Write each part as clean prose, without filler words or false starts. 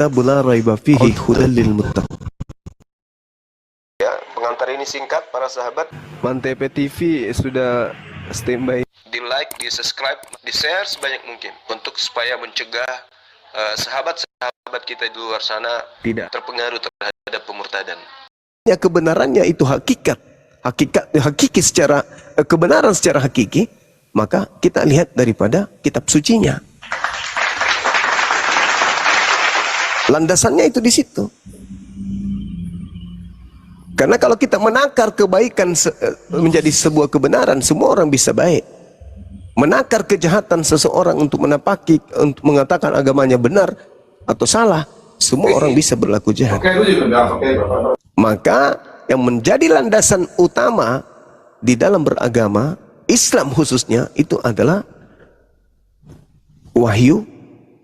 la raiba fihi hudal lil muttaqin. Ya, pengantar ini singkat para sahabat. Mantep TV sudah standby. Di like, di subscribe, di share sebanyak mungkin untuk supaya mencegah sahabat-sahabat kita di luar sana Tidak terpengaruh terhadap pemurtadan. Ya, kebenarannya itu hakiki secara kebenaran secara hakiki, maka kita lihat daripada kitab sucinya. Landasannya itu di situ. Karena kalau kita menakar kebaikan menjadi sebuah kebenaran, semua orang bisa baik. Menakar kejahatan seseorang untuk menapaki, untuk mengatakan agamanya benar atau salah, semua orang bisa berlaku jahat. Maka yang menjadi landasan utama di dalam beragama, Islam khususnya, itu adalah wahyu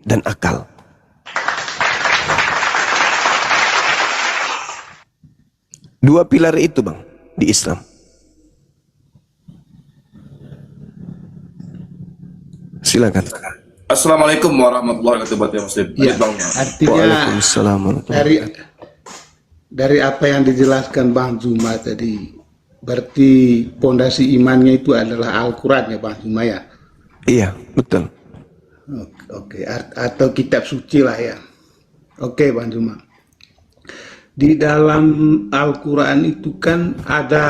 dan akal. Dua pilar itu, Bang, di Islam. Silakan. Assalamualaikum warahmatullahi wabarakatuh, Muslim. Ya, artinya dari apa yang dijelaskan Bang Zuma tadi, berarti pondasi imannya itu adalah Al-Quran ya Bang Zuma ya? Iya, betul. Oke, atau kitab suci lah ya. Oke Bang Zuma. Di dalam Al-Quran itu kan ada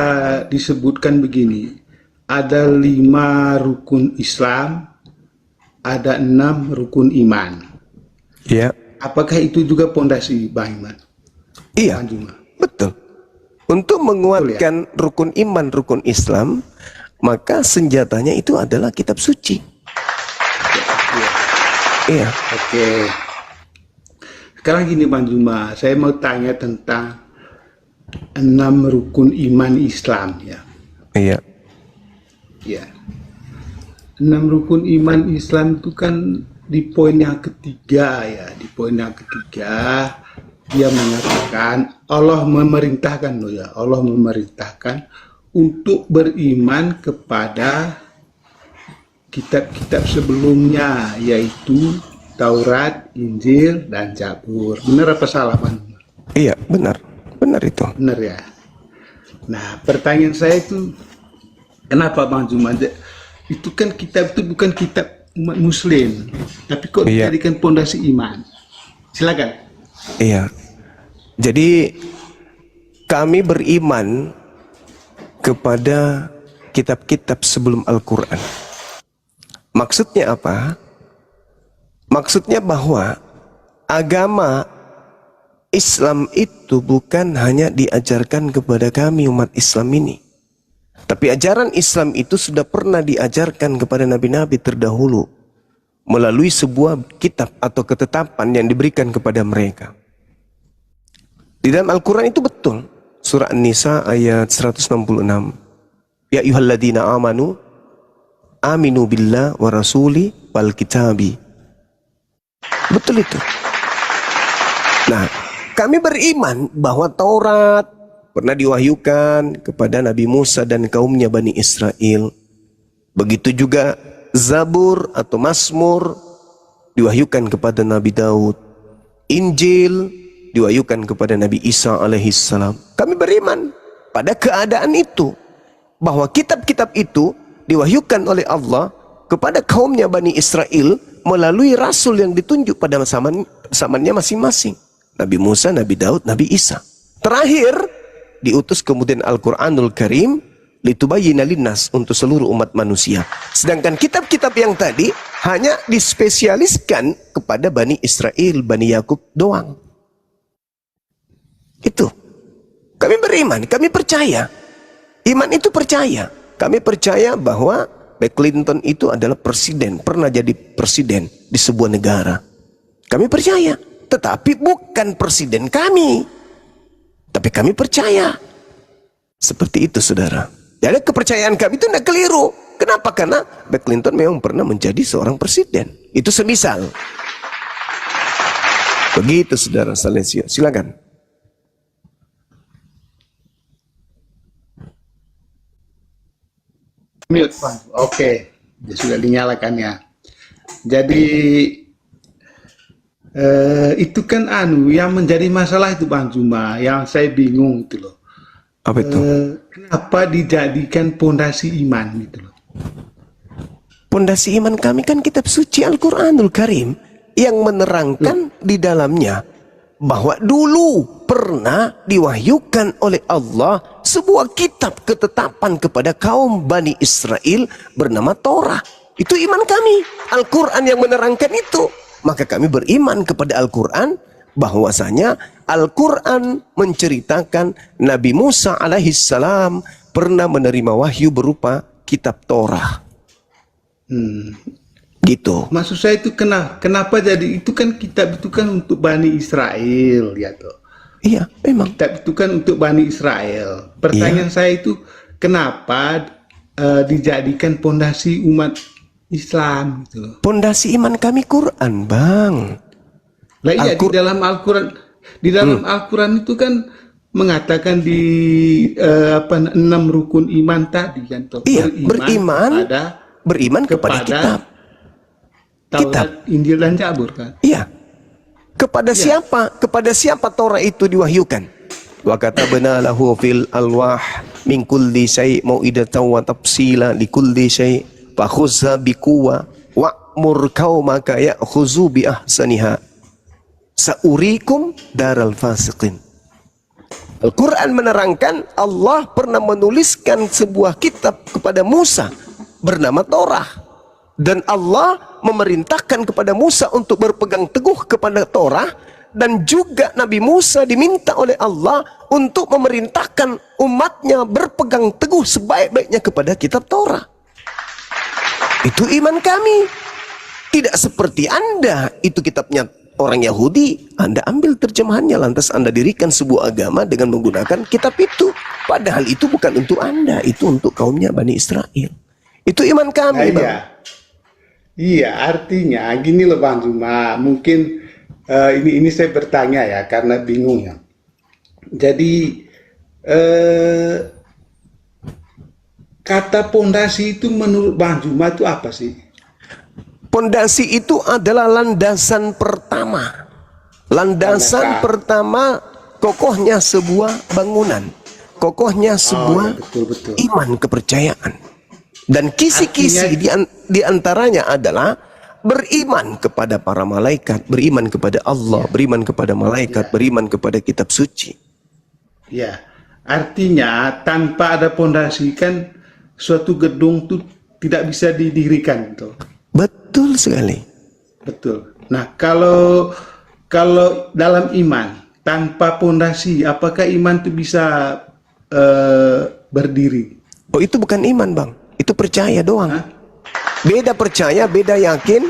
disebutkan begini, ada 5 rukun Islam, ada 6 rukun iman. Iya. Apakah itu juga pondasi Bang Iman? Iya, Bang Zuma? betul. Untuk menguatkan rukun iman, rukun Islam, maka senjatanya itu adalah kitab suci. Iya. Oke. Sekarang gini Bang Zuma, saya mau tanya tentang 6 rukun iman Islam ya. Iya. Ya. 6 rukun iman Islam itu kan di poin yang ketiga ya. Di poin yang ketiga dia mengatakan Allah memerintahkan loh ya. Allah memerintahkan untuk beriman kepada kitab-kitab sebelumnya, yaitu Taurat, Injil, dan Zabur. Benar apa salah, Bang? Iya, benar. Benar itu. Benar ya. Nah, pertanyaan saya itu, kenapa Bang Zuma? Itu kan kitab itu bukan kitab umat muslim, tapi kok dijadikan pondasi iman. Silakan. Iya. Jadi kami beriman kepada kitab-kitab sebelum Al-Quran. Maksudnya apa? Maksudnya bahwa agama Islam itu bukan hanya diajarkan kepada kami umat Islam ini, tapi ajaran Islam itu sudah pernah diajarkan kepada nabi-nabi terdahulu melalui sebuah kitab atau ketetapan yang diberikan kepada mereka. Di dalam Al-Quran itu betul. Surah An-Nisa ayat 166. Ya ayyuhalladzina amanu aminu billah wa rasuli wal kitabi. Betul itu. Nah, kami beriman bahwa Taurat pernah diwahyukan kepada Nabi Musa dan kaumnya Bani Israel. Begitu juga Zabur atau Mazmur diwahyukan kepada Nabi Daud. Injil diwahyukan kepada Nabi Isa alaihissalam. Kami beriman pada keadaan itu, bahwa kitab-kitab itu diwahyukan oleh Allah kepada kaumnya Bani Israel melalui rasul yang ditunjuk pada zamannya masing-masing. Nabi Musa, Nabi Daud, Nabi Isa. Terakhir diutus kemudian Al-Quranul Karim litubayyina linnas, untuk seluruh umat manusia. Sedangkan kitab-kitab yang tadi hanya dispesialiskan kepada Bani Israel, Bani Yakub doang. Itu. Kami beriman, kami percaya. Iman itu percaya. Kami percaya bahwa Bill Clinton itu adalah presiden, pernah jadi presiden di sebuah negara. Kami percaya, tetapi bukan presiden kami. Tapi kami percaya. Seperti itu, saudara. Jadi kepercayaan kami itu tidak keliru. Kenapa? Karena Bill Clinton memang pernah menjadi seorang presiden. Itu semisal. Begitu, saudara Salesio. Silakan. Mute, Pak. Oke, sudah dinyalakan ya. Jadi itu kan yang menjadi masalah itu Bang Juma, yang saya bingung itu loh. Apa itu? Kenapa dijadikan pondasi iman gitu loh? Pondasi iman kami kan kitab suci Al-Quranul Karim yang menerangkan di dalamnya bahwa dulu pernah diwahyukan oleh Allah sebuah kitab ketetapan kepada kaum Bani Israel bernama Torah. Itu iman kami. Al-Quran yang menerangkan itu. Maka kami beriman kepada Al-Quran, bahwasanya Al-Quran menceritakan Nabi Musa alaihissalam pernah menerima wahyu berupa kitab Torah. Gitu. Maksud saya itu kenapa jadi itu kan kitab itu kan untuk Bani Israel ya toh. Iya, memang. Kitab itu kan untuk Bani Israel. Pertanyaan saya itu kenapa dijadikan pondasi umat Islam gitu loh. Pondasi iman kami Quran, Bang. Lah iya di dalam Al-Quran itu kan mengatakan di 6 rukun iman tadi kan toh. Iya, beriman kepada kitab. Taurat, Injil dan Zabur kan. Iya. Kepada siapa? Kepada siapa Torah itu diwahyukan? Wa katabna lahu fil alwah min kulli syai' mau'idatan wa tafsila li kulli syai' fakhuzha biquwa wa'mur qaumaka ya'khuzu bi ahsaniha sa'urikum daral fasiqin. Al-Quran menerangkan Allah pernah menuliskan sebuah kitab kepada Musa bernama Torah, dan Allah memerintahkan kepada Musa untuk berpegang teguh kepada Torah, dan juga Nabi Musa diminta oleh Allah untuk memerintahkan umatnya berpegang teguh sebaik-baiknya kepada kitab Torah. Itu iman kami. Tidak seperti Anda, itu kitabnya orang Yahudi, Anda ambil terjemahannya lantas Anda dirikan sebuah agama dengan menggunakan kitab itu. Padahal itu bukan untuk Anda, itu untuk kaumnya Bani Israel. Itu iman kami, Bang. Iya. Iya, artinya gini loh Bang Juma, mungkin ini saya bertanya ya karena bingung ya. Jadi kata pondasi itu menurut Bang Juma itu apa sih? Pondasi itu adalah landasan pertama. Landasan pertama kokohnya sebuah bangunan, kokohnya sebuah betul. iman kepercayaan. Dan kisi-kisi di antaranya adalah beriman kepada para malaikat, beriman kepada Allah, beriman kepada malaikat, beriman kepada kitab suci. Ya, artinya tanpa ada pondasi kan suatu gedung itu tidak bisa didirikan tuh. Betul sekali. Betul. Nah, kalau dalam iman tanpa pondasi, apakah iman itu bisa berdiri? Oh, itu bukan iman, Bang. Itu percaya doang. Beda percaya, beda yakin,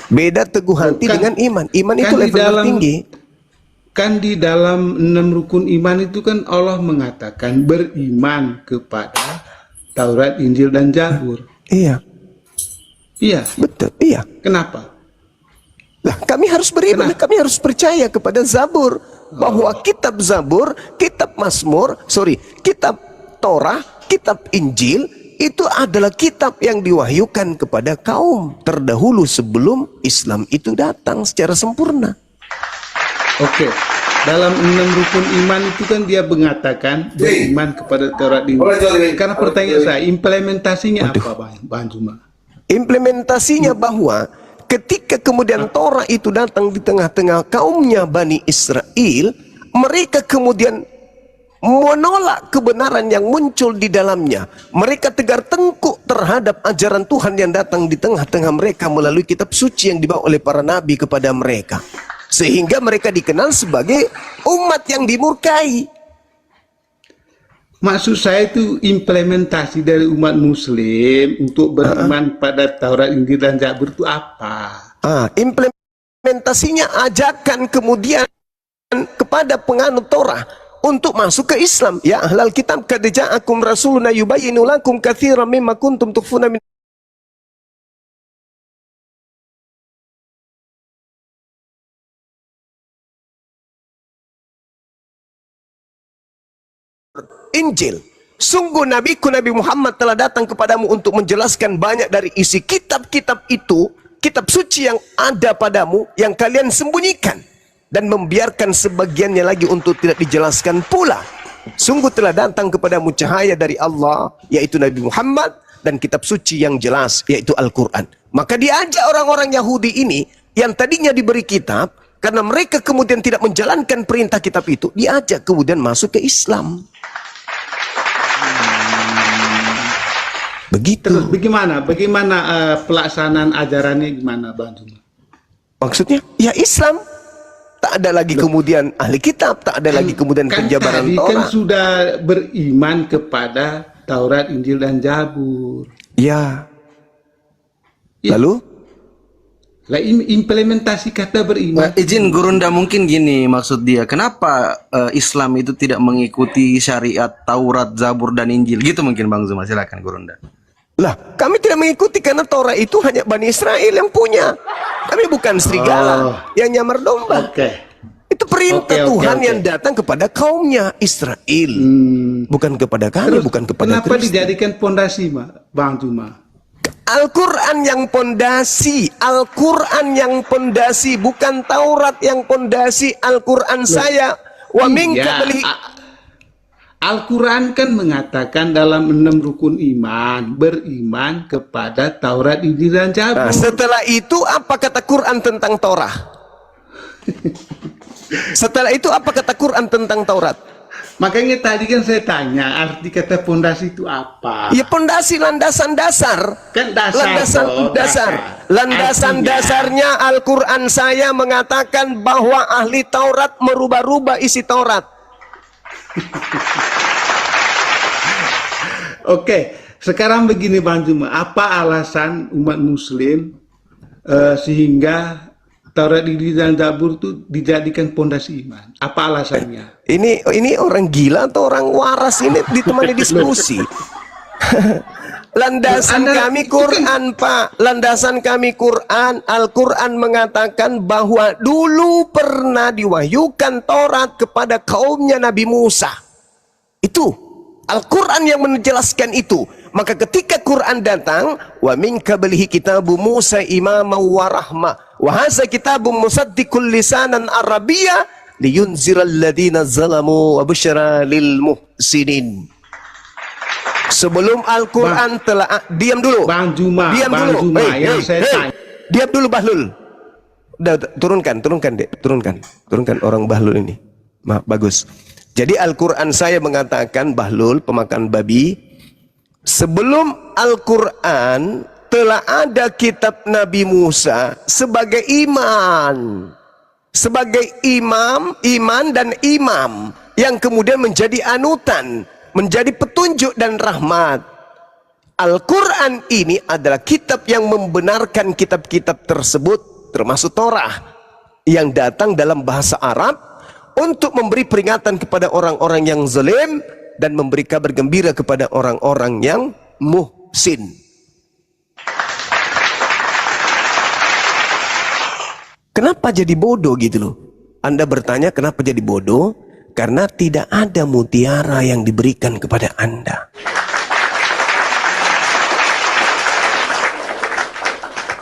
beda teguh hati dengan iman. Iman itu level tertinggi. Kan di dalam 6 rukun iman itu kan Allah mengatakan beriman kepada Taurat, Injil, dan Zabur. Iya. Iya. Betul, iya. Kenapa? Lah, kami harus beriman, kami harus percaya kepada Zabur. Bahwa kitab Zabur, kitab Mazmur, kitab Torah, kitab Injil, itu adalah kitab yang diwahyukan kepada kaum terdahulu sebelum Islam itu datang secara sempurna. Oke. Dalam 6 rukun iman itu kan dia mengatakan beriman kepada Taurat, Injil. Karena pertanyaan saya, implementasinya apa Bang Juma? Implementasinya bahwa ketika kemudian Torah itu datang di tengah-tengah kaumnya Bani Israel, mereka kemudian menolak kebenaran yang muncul di dalamnya. Mereka tegar tengkuk terhadap ajaran Tuhan yang datang di tengah-tengah mereka melalui kitab suci yang dibawa oleh para nabi kepada mereka. Sehingga mereka dikenal sebagai umat yang dimurkai. Maksud saya itu implementasi dari umat muslim untuk beriman pada Taurat, Injil, dan Zabur itu apa? Implementasinya ajakan kemudian kepada penganut Torah untuk masuk ke Islam. Ya ahlal kitab, qad ja'akum rasuluna yubayyinu lakum katsiran mimma kuntum tukhfuna min Injil. Sungguh nabiku Nabi Muhammad telah datang kepadamu untuk menjelaskan banyak dari isi kitab-kitab itu kitab suci yang ada padamu yang kalian sembunyikan dan membiarkan sebagiannya lagi untuk tidak dijelaskan pula. Sungguh telah datang kepadamu cahaya dari Allah, yaitu Nabi Muhammad, dan kitab suci yang jelas, yaitu Al-Quran. Maka diajak orang-orang Yahudi ini yang tadinya diberi kitab, karena mereka kemudian tidak menjalankan perintah kitab itu, diajak kemudian masuk ke Islam. Begitu. Terus bagaimana pelaksanaan ajarannya gimana, Bang Zuma? Maksudnya, ya Islam. Tak ada lagi kemudian ahli kitab, tak ada lagi kemudian penjabaran tadi Torah. kan sudah beriman kepada Taurat, Injil, dan Zabur. Ya. Ya. Lalu? Lah implementasi kata beriman. Izin Gurunda, mungkin gini maksud dia, kenapa Islam itu tidak mengikuti syariat Taurat, Zabur, dan Injil? Gitu mungkin Bang Zuma, silakan Gurunda. Lah, kami tidak mengikuti karena Torah itu hanya Bani Israel yang punya. Kami bukan serigala yang nyamar domba. Itu perintah Tuhan yang datang kepada kaumnya Israel. Bukan kepada kami, Terus, bukan kepada kenapa Kristen. dijadikan pondasi, Bang Zuma? Al-Quran yang pondasi, Al-Quran yang pondasi, bukan Taurat yang pondasi. Al-Quran saya. Wa minka beli. Al-Quran kan mengatakan dalam 6 rukun iman, beriman kepada Taurat, Injil, dan Zabur. Nah, setelah itu apa kata Quran tentang Torah? Setelah itu apa kata Quran tentang Taurat? Makanya tadi kan saya tanya, arti kata pondasi itu apa? Ya pondasi, landasan dasar. Kan dasar. Landasan dasar. Landasan dasarnya Al-Quran saya mengatakan bahwa ahli Taurat merubah-rubah isi Taurat. Oke, sekarang begini Bang Zuma, apa alasan umat Muslim sehingga Taurat, Injil, dan Zabur itu dijadikan pondasi iman? Apa alasannya? Ini orang gila atau orang waras ini ditemani diskusi? Landasan kami Quran, Pak. Landasan kami Quran. Al-Quran mengatakan bahwa dulu pernah diwahyukan Taurat kepada kaumnya Nabi Musa. Itu Al-Quran yang menjelaskan itu. Maka ketika Quran datang, wa min qablihi kitabu Musa imama wa rahmah wa hadza kitabun musaddiqul lisanan arabiyya liyunziral ladina zalamu wa busyra lil muhsinin. Sebelum Al-Quran telah diam dulu. Bang Zuma, diam Bang dulu. Zuma, yang saya tanya. Diam dulu Bahlul. Udah, turunkan Dek, turunkan orang Bahlul ini. Bagus. Jadi Al-Quran saya mengatakan, Bahlul pemakan babi, sebelum Al-Quran telah ada kitab Nabi Musa sebagai iman. Sebagai iman dan imam yang kemudian menjadi anutan, menjadi petunjuk dan rahmat. Al-Quran ini adalah kitab yang membenarkan kitab-kitab tersebut, termasuk Torah, yang datang dalam bahasa Arab untuk memberi peringatan kepada orang-orang yang zalim dan memberi kabar gembira kepada orang-orang yang muhsin. Kenapa jadi bodoh gitu loh? Anda bertanya kenapa jadi bodoh? Karena tidak ada mutiara yang diberikan kepada Anda.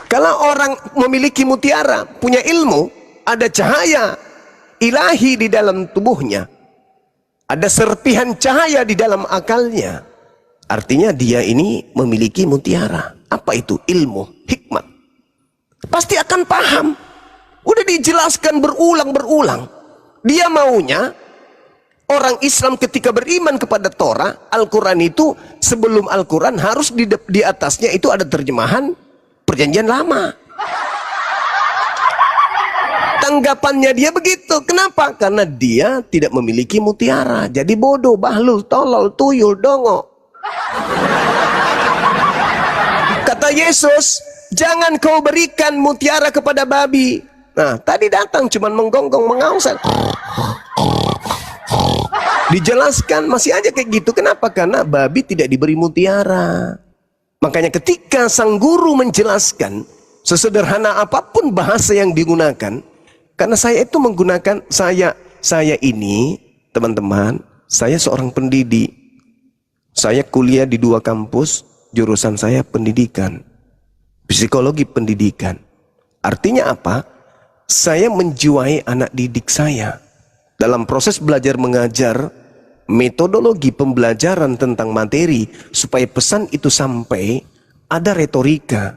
Kalau orang memiliki mutiara, punya ilmu, ada cahaya ilahi di dalam tubuhnya, ada serpihan cahaya di dalam akalnya, artinya dia ini memiliki mutiara. Apa itu? Ilmu, hikmat. Pasti akan paham. Udah dijelaskan berulang-berulang. Dia maunya orang Islam ketika beriman kepada Torah, Al-Quran itu, sebelum Al-Quran harus di atasnya itu ada terjemahan Perjanjian Lama. Tanggapannya dia begitu. Kenapa? Karena dia tidak memiliki mutiara. Jadi bodoh, bahlul, tolol, tuyul, dongo. Kata Yesus, jangan kau berikan mutiara kepada babi. Nah, tadi datang cuman menggonggong, mengausan. Dijelaskan masih aja kayak gitu. Kenapa? Karena babi tidak diberi mutiara. Makanya ketika sang guru menjelaskan, sesederhana apapun bahasa yang digunakan, karena saya itu menggunakan, saya ini teman-teman, saya seorang pendidik. Saya kuliah di 2 kampus, jurusan saya pendidikan, psikologi pendidikan. Artinya apa? Saya menjiwai anak didik saya. Dalam proses belajar mengajar, metodologi pembelajaran tentang materi, supaya pesan itu sampai, ada retorika.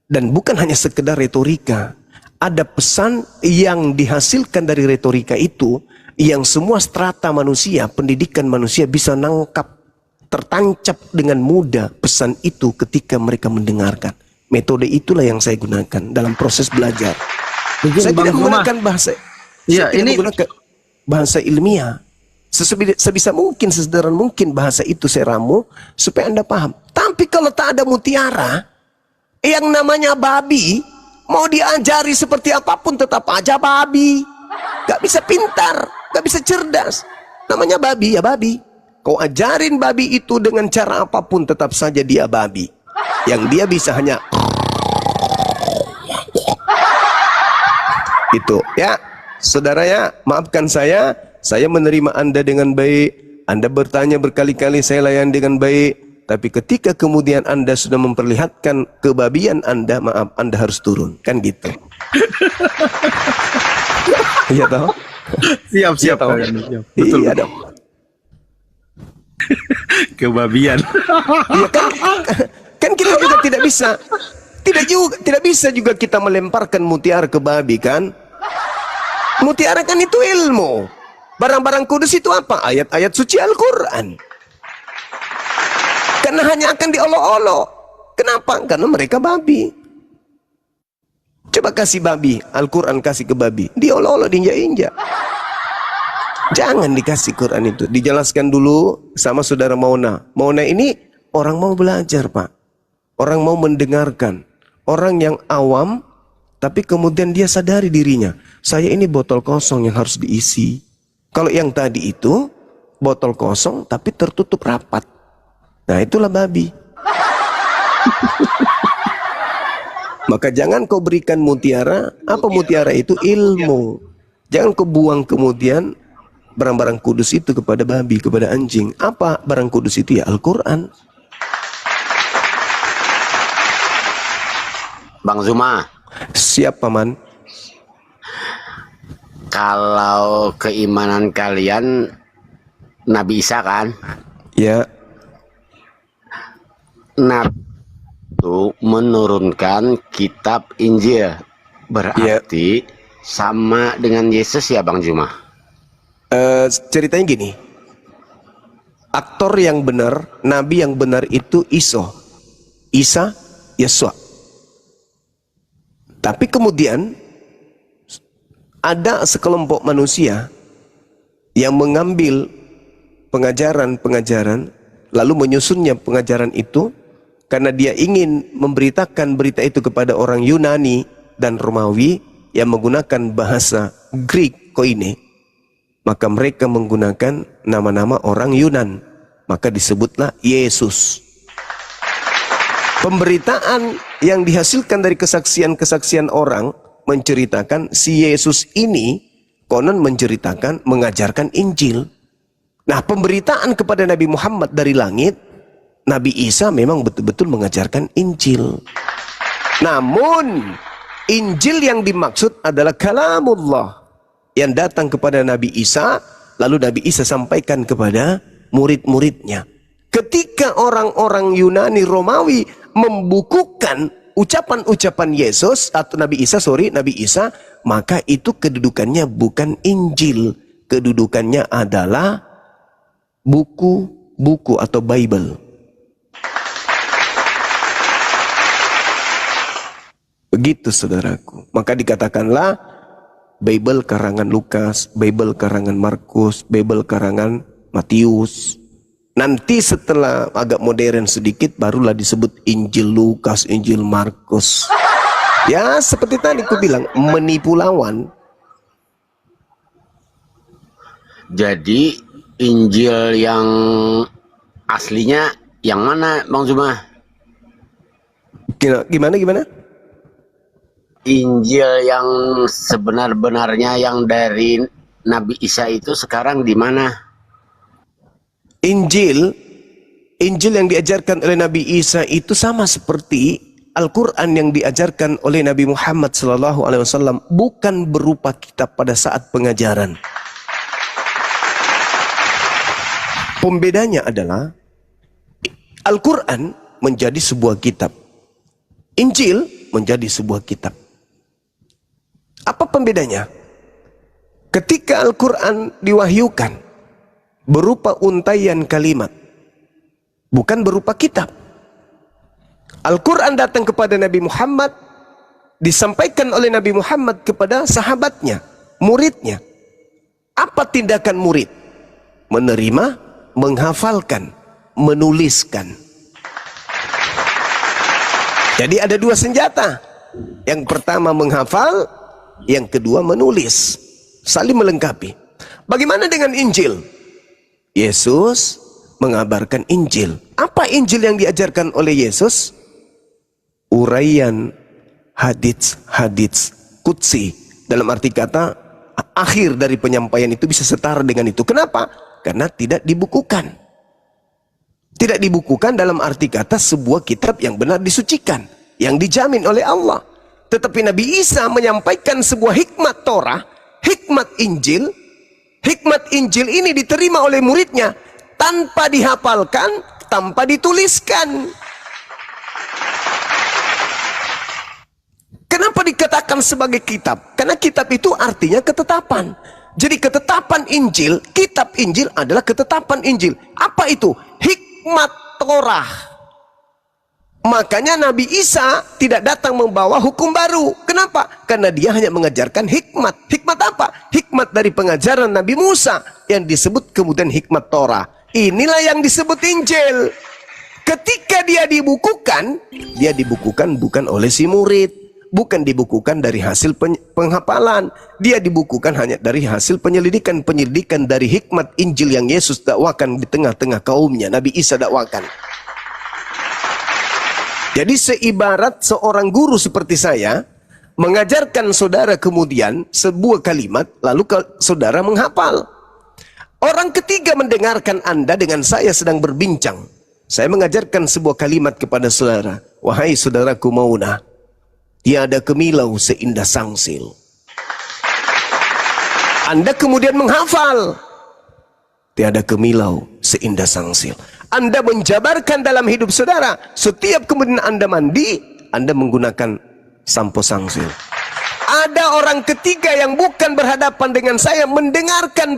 Dan bukan hanya sekedar retorika. Ada pesan yang dihasilkan dari retorika itu, yang semua strata manusia, pendidikan manusia bisa nangkap, tertancap dengan mudah pesan itu ketika mereka mendengarkan. Metode itulah yang saya gunakan dalam proses belajar. Saya tidak menggunakan bahasa, Ya, saya tidak ini menggunakan bahasa ilmiah. Sebisa mungkin, sesederhana mungkin bahasa itu saya ramu supaya Anda paham. Tapi kalau tak ada mutiara, yang namanya babi, mau diajari seperti apapun tetap aja babi. Gak bisa pintar, gak bisa cerdas. Namanya babi ya babi. Kau ajarin babi itu dengan cara apapun tetap saja dia babi. Yang dia bisa hanya itu ya. Saudara ya, maafkan saya menerima Anda dengan baik. Anda bertanya berkali-kali, saya layan dengan baik. Tapi ketika kemudian Anda sudah memperlihatkan kebabian Anda, maaf, Anda harus turun. Kan gitu. Iya toh? siap Iya toh? Betul. Iya dong. Kebabian. Iya kan kita juga tidak bisa juga kita melemparkan mutiara ke babi kan? Mutiara kan itu ilmu. Barang-barang kudus itu apa? Ayat-ayat suci Al-Quran. Karena hanya akan diolok-olok. Kenapa? Karena mereka babi. Coba kasih babi, Al-Quran kasih ke babi, diolok-olok, diinjak-injak. Jangan dikasih Quran itu. Dijelaskan dulu sama saudara Mauna. Mauna ini orang mau belajar, Pak. Orang mau mendengarkan. Orang yang awam, tapi kemudian dia sadari dirinya. Saya ini botol kosong yang harus diisi. Kalau yang tadi itu, botol kosong tapi tertutup rapat. Nah itulah babi. Maka jangan kau berikan mutiara. Apa mutiara itu? Ilmu. Jangan kau buang kemudian barang-barang kudus itu kepada babi, kepada anjing. Apa barang kudus itu? Ya Al-Quran. Bang Zuma, Siap Paman. kalau keimanan kalian Nabi Isa kan? Ya. Nabi itu menurunkan kitab Injil. Berarti sama dengan Yesus ya Bang Zuma? Ceritanya gini. Aktor yang benar, nabi yang benar itu Isa, Yesua. Tapi kemudian ada sekelompok manusia yang mengambil pengajaran-pengajaran lalu menyusunnya pengajaran itu karena dia ingin memberitakan berita itu kepada orang Yunani dan Romawi yang menggunakan bahasa Greek koine. Maka mereka menggunakan nama-nama orang Yunan. Maka disebutlah Yesus. Pemberitaan yang dihasilkan dari kesaksian-kesaksian orang menceritakan si Yesus ini konon menceritakan, mengajarkan Injil. Nah, pemberitaan kepada Nabi Muhammad dari langit, Nabi Isa memang betul-betul mengajarkan Injil. Namun Injil yang dimaksud adalah kalamullah yang datang kepada Nabi Isa, lalu Nabi Isa sampaikan kepada murid-muridnya. Ketika orang-orang Yunani Romawi membukukan ucapan-ucapan Yesus atau Nabi Isa, maka itu kedudukannya bukan Injil, kedudukannya adalah buku-buku atau Bible. Begitu saudaraku. Maka dikatakanlah Bible karangan Lukas, Bible karangan Markus, Bible karangan Matius. Nanti setelah agak modern sedikit barulah disebut Injil Lukas, Injil Markus. Ya seperti tadi aku bilang, menipu lawan. Jadi Injil yang aslinya yang mana Bang Zuma? Gimana? Injil yang sebenar-benarnya yang dari Nabi Isa itu sekarang di mana? Injil yang diajarkan oleh Nabi Isa itu sama seperti Al-Quran yang diajarkan oleh Nabi Muhammad SAW bukan berupa kitab pada saat pengajaran. Pembedanya adalah Al-Quran menjadi sebuah kitab, Injil menjadi sebuah kitab. Apa pembedanya? Ketika Al-Quran diwahyukan berupa untaian kalimat, bukan berupa kitab. Al-Quran datang kepada Nabi Muhammad, disampaikan oleh Nabi Muhammad kepada sahabatnya, muridnya. Apa tindakan murid? Menerima, menghafalkan, menuliskan. Jadi ada dua senjata. Yang pertama menghafal, yang kedua menulis. Saling melengkapi. Bagaimana dengan Injil? Yesus mengabarkan Injil. Apa Injil yang diajarkan oleh Yesus? Uraian hadits qudsi, dalam arti kata akhir dari penyampaian itu bisa setara dengan itu. Kenapa? Karena tidak dibukukan. Tidak dibukukan dalam arti kata sebuah kitab yang benar disucikan, yang dijamin oleh Allah. Tetapi Nabi Isa menyampaikan sebuah hikmat Torah, hikmat Injil. Hikmat Injil ini diterima oleh muridnya tanpa dihafalkan, tanpa dituliskan. Kenapa dikatakan sebagai kitab? Karena kitab itu artinya ketetapan. Jadi ketetapan Injil, kitab Injil adalah ketetapan Injil. Apa itu? Hikmat Torah. Makanya Nabi Isa tidak datang membawa hukum baru. Kenapa? Karena dia hanya mengajarkan hikmat. Hikmat apa? Hikmat dari pengajaran Nabi Musa yang disebut kemudian hikmat Torah. Inilah yang disebut Injil. Ketika dia dibukukan bukan oleh si murid. Bukan dibukukan dari hasil penghafalan. Dia dibukukan hanya dari hasil penyelidikan dari hikmat Injil yang Yesus dakwakan di tengah-tengah kaumnya. Nabi Isa dakwakan. Jadi seibarat seorang guru seperti saya mengajarkan saudara kemudian sebuah kalimat, lalu saudara menghafal. Orang ketiga mendengarkan Anda dengan saya sedang berbincang. Saya mengajarkan sebuah kalimat kepada saudara. Wahai saudaraku Mauna, tiada kemilau seindah sangsil. Anda kemudian menghafal. Tiada kemilau seindah sangsil. Anda menjabarkan dalam hidup saudara. Setiap kemudian Anda mandi, Anda menggunakan sampo sangsil. Ada orang ketiga yang bukan berhadapan dengan saya mendengarkan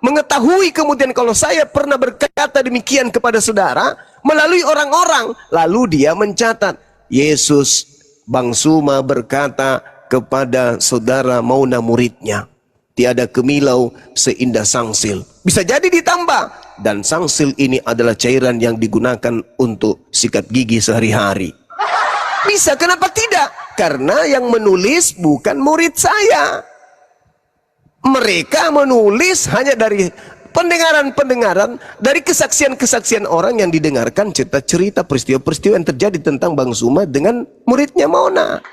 mengetahui kemudian kalau saya pernah berkata demikian kepada saudara melalui orang-orang, lalu dia mencatat. Yesus Bang Suma berkata kepada saudara Mauna muridnya, tiada kemilau seindah sangsil. Bisa jadi ditambah, dan sangsil ini adalah cairan yang digunakan untuk sikat gigi sehari-hari. Bisa, kenapa tidak? Karena yang menulis bukan murid saya. Mereka menulis hanya dari pendengaran-pendengaran, dari kesaksian-kesaksian orang yang didengarkan, cerita-cerita peristiwa-peristiwa yang terjadi tentang Bang Suma dengan muridnya Mauna.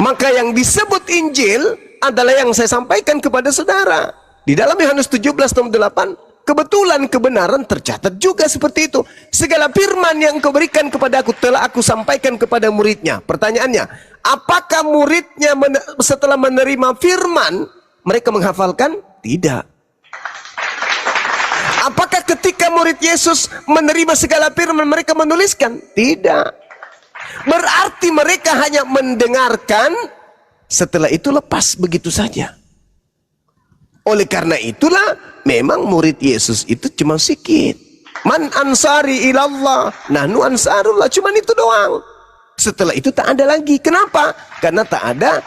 Maka yang disebut Injil adalah yang saya sampaikan kepada saudara. Di dalam Yohanes 17:8, kebetulan kebenaran tercatat juga seperti itu. Segala firman yang kau berikan kepada aku telah aku sampaikan kepada muridnya. Pertanyaannya, apakah muridnya setelah menerima firman mereka menghafalkan? Tidak. Apakah ketika murid Yesus menerima segala firman mereka menuliskan? Tidak. Berarti mereka hanya mendengarkan, setelah itu lepas begitu saja. Oleh karena itulah memang murid Yesus itu cuma sedikit. Man ansari ilallah, nahnu ansarullah, cuma itu doang. Setelah itu tak ada lagi. Kenapa? Karena tak ada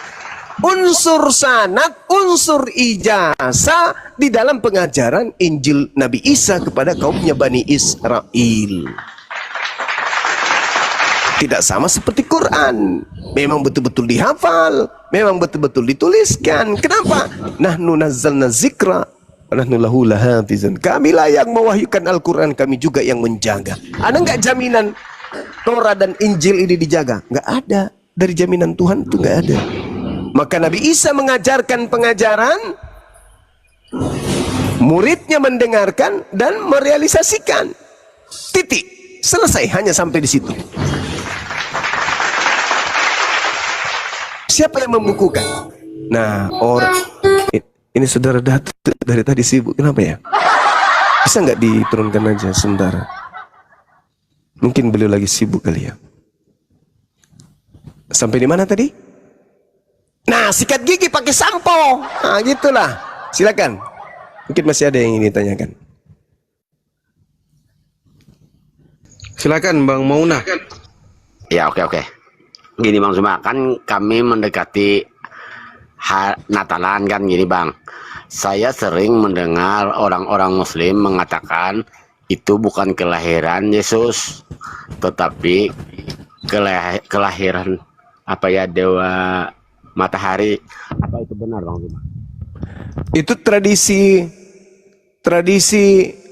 unsur sanad, unsur ijazah di dalam pengajaran Injil Nabi Isa kepada kaumnya Bani Israel. Tidak sama seperti Quran. Memang betul-betul dihafal, memang betul-betul dituliskan. Kenapa? Nahnu nazzalna zikra wa nahnu lahu lahafizun. Kamilah yang mewahyukan Al-Quran, kami juga yang menjaga. Ada nggak jaminan Torah dan Injil ini dijaga? Nggak ada. Dari jaminan Tuhan itu nggak ada. Maka Nabi Isa mengajarkan pengajaran, muridnya mendengarkan dan merealisasikan. Titik. Selesai, hanya sampai di situ. Siapa yang membukukan? Nah, ini saudara Datuk dari tadi sibuk, kenapa ya? Bisa nggak diturunkan aja sebentar? Mungkin beliau lagi sibuk kali ya. Sampai di mana tadi? Nah, sikat gigi pakai sampo. Nah, gitulah. Silakan. Mungkin masih ada yang ingin ditanyakan. Silakan Bang Mauna. Ya, oke. Gini Bang Zuma, kan kami mendekati Natalan kan gini Bang. Saya sering mendengar orang-orang Muslim mengatakan itu bukan kelahiran Yesus, tetapi kelahiran apa ya, dewa matahari. Apa itu benar Bang Zuma? Itu tradisi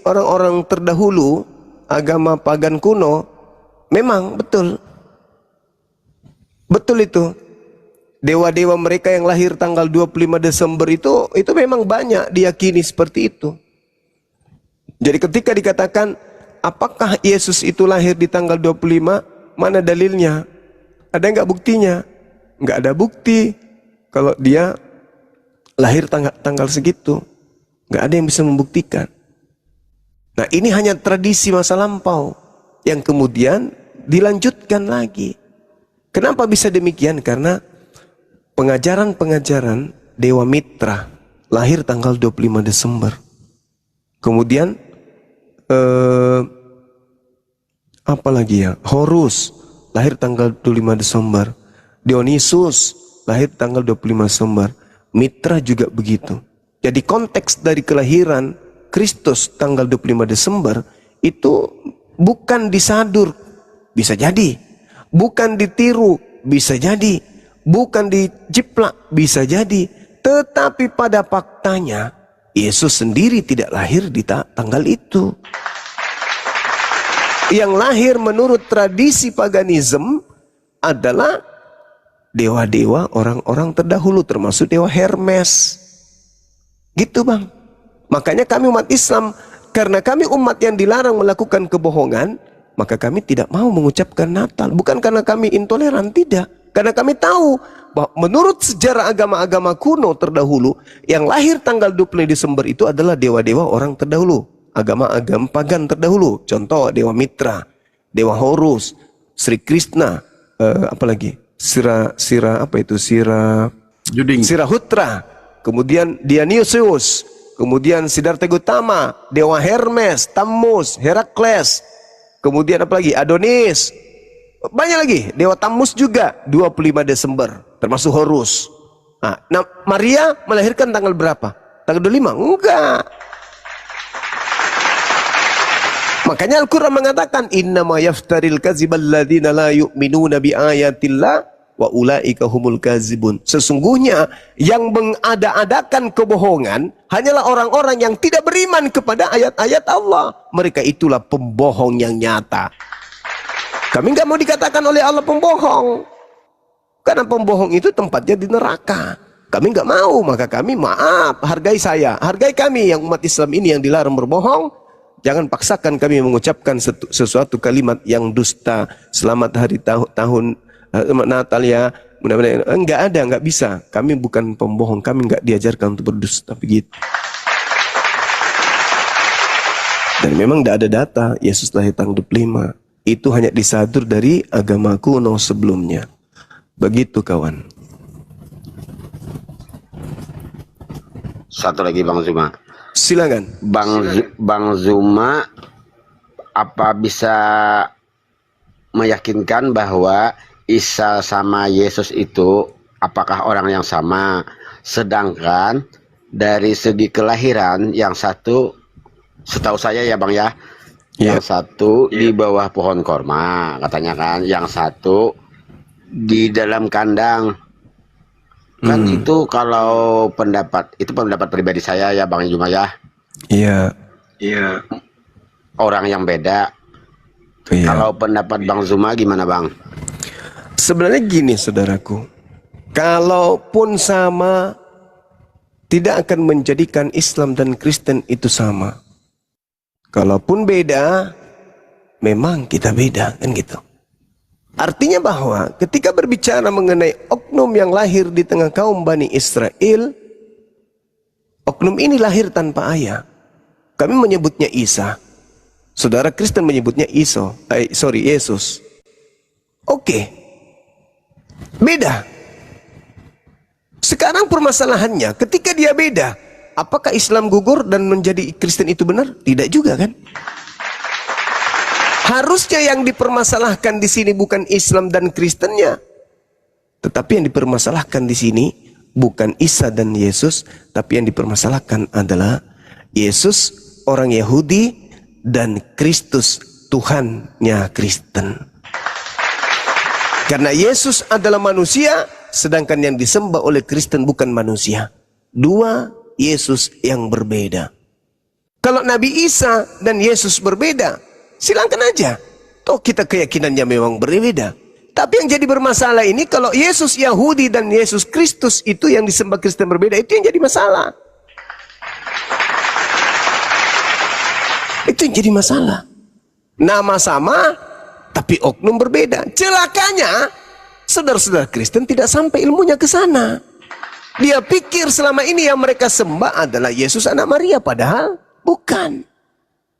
orang-orang terdahulu, agama pagan kuno. Memang betul itu. Dewa-dewa mereka yang lahir tanggal 25 Desember itu memang banyak diyakini seperti itu. Jadi ketika dikatakan apakah Yesus itu lahir di tanggal 25, mana dalilnya? Ada nggak buktinya? Nggak ada bukti kalau dia lahir tanggal segitu. Nggak ada yang bisa membuktikan. Nah, ini hanya tradisi masa lampau yang kemudian dilanjutkan lagi. Kenapa bisa demikian? Karena pengajaran Dewa Mitra lahir tanggal 25 Desember. Kemudian apa lagi ya? Horus lahir tanggal 25 Desember. Dionysus lahir tanggal 25 Desember. Mitra juga begitu. Jadi konteks dari kelahiran Kristus tanggal 25 Desember itu bukan disadur, bisa jadi. Bukan ditiru, bisa jadi. Bukan dijiplak, bisa jadi. Tetapi pada faktanya Yesus sendiri tidak lahir di tanggal itu. Yang lahir menurut tradisi paganisme adalah dewa-dewa orang-orang terdahulu, termasuk dewa Hermes. Gitu Bang. Makanya kami umat Islam, karena kami umat yang dilarang melakukan kebohongan, maka kami tidak mau mengucapkan Natal. Bukan karena kami intoleran, tidak. Karena kami tahu bahwa menurut sejarah agama-agama kuno terdahulu, yang lahir tanggal 25 Desember itu adalah dewa-dewa orang terdahulu. Agama-agama pagan terdahulu. Contoh Dewa Mitra, Dewa Horus, Sri Krishna, apalagi? Sirahutra, kemudian Dionysius, kemudian Siddhartha Gautama, Dewa Hermes, Tammuz, Herakles, kemudian apa lagi? Adonis. Banyak lagi, Dewa Tammuz juga 25 Desember, termasuk Horus. Nah, Maria melahirkan tanggal berapa? Tanggal 25? Enggak. Makanya Al-Quran mengatakan innama yaftaril kadzibal ladzina la yu'minuna bi ayatillah wa ulaika humul kadzibun. Sesungguhnya yang mengada-adakan kebohongan hanyalah orang-orang yang tidak beriman kepada ayat-ayat Allah. Mereka itulah pembohong yang nyata. Kami nggak mau dikatakan oleh Allah pembohong, karena pembohong itu tempatnya di neraka. Kami nggak mau, maka kami maaf, hargai saya, hargai kami yang umat Islam ini yang dilarang berbohong. Jangan paksakan kami mengucapkan sesuatu kalimat yang dusta. Selamat hari tahun Natal ya. Mudah-mudahan enggak ada, enggak bisa. Kami bukan pembohong, kami enggak diajarkan untuk berdusta begitu. Dan memang enggak ada data Yesus lahir tanggal 25. Itu hanya disadur dari agama kuno sebelumnya. Begitu kawan. Satu lagi Bang Zuma. Silakan. Bang Zuma, apa bisa meyakinkan bahwa Isa sama Yesus itu apakah orang yang sama? Sedangkan dari segi kelahiran, yang satu setahu saya ya Bang ya, yang satu di bawah pohon korma katanya kan, yang satu di dalam kandang. Kan itu kalau pendapat pribadi saya ya Bang Zuma ya. Iya. Orang yang beda. Iya. Kalau pendapat Bang Zuma gimana Bang? Sebenarnya gini saudaraku, kalaupun sama, tidak akan menjadikan Islam dan Kristen itu sama. Kalaupun beda, memang kita beda kan gitu. Artinya bahwa ketika berbicara mengenai oknum yang lahir di tengah kaum Bani Israel, oknum ini lahir tanpa ayah. Kami menyebutnya Isa. Saudara Kristen menyebutnya Yesus. Oke. Beda. Sekarang permasalahannya, ketika dia beda, apakah Islam gugur dan menjadi Kristen itu benar? Tidak juga kan? Harusnya yang dipermasalahkan di sini bukan Islam dan Kristennya, tetapi yang dipermasalahkan di sini bukan Isa dan Yesus, tapi yang dipermasalahkan adalah Yesus orang Yahudi dan Kristus Tuhannya Kristen. Karena Yesus adalah manusia, sedangkan yang disembah oleh Kristen bukan manusia. Dua Yesus yang berbeda. Kalau Nabi Isa dan Yesus berbeda, silakan aja. Toh kita keyakinannya memang berbeda. Tapi yang jadi bermasalah ini, kalau Yesus Yahudi dan Yesus Kristus itu yang disembah Kristen berbeda, itu yang jadi masalah. Itu yang jadi masalah. Nama sama, tapi oknum berbeda. Celakanya, saudara-saudara Kristen tidak sampai ilmunya ke sana. Dia pikir selama ini yang mereka sembah adalah Yesus anak Maria, padahal bukan.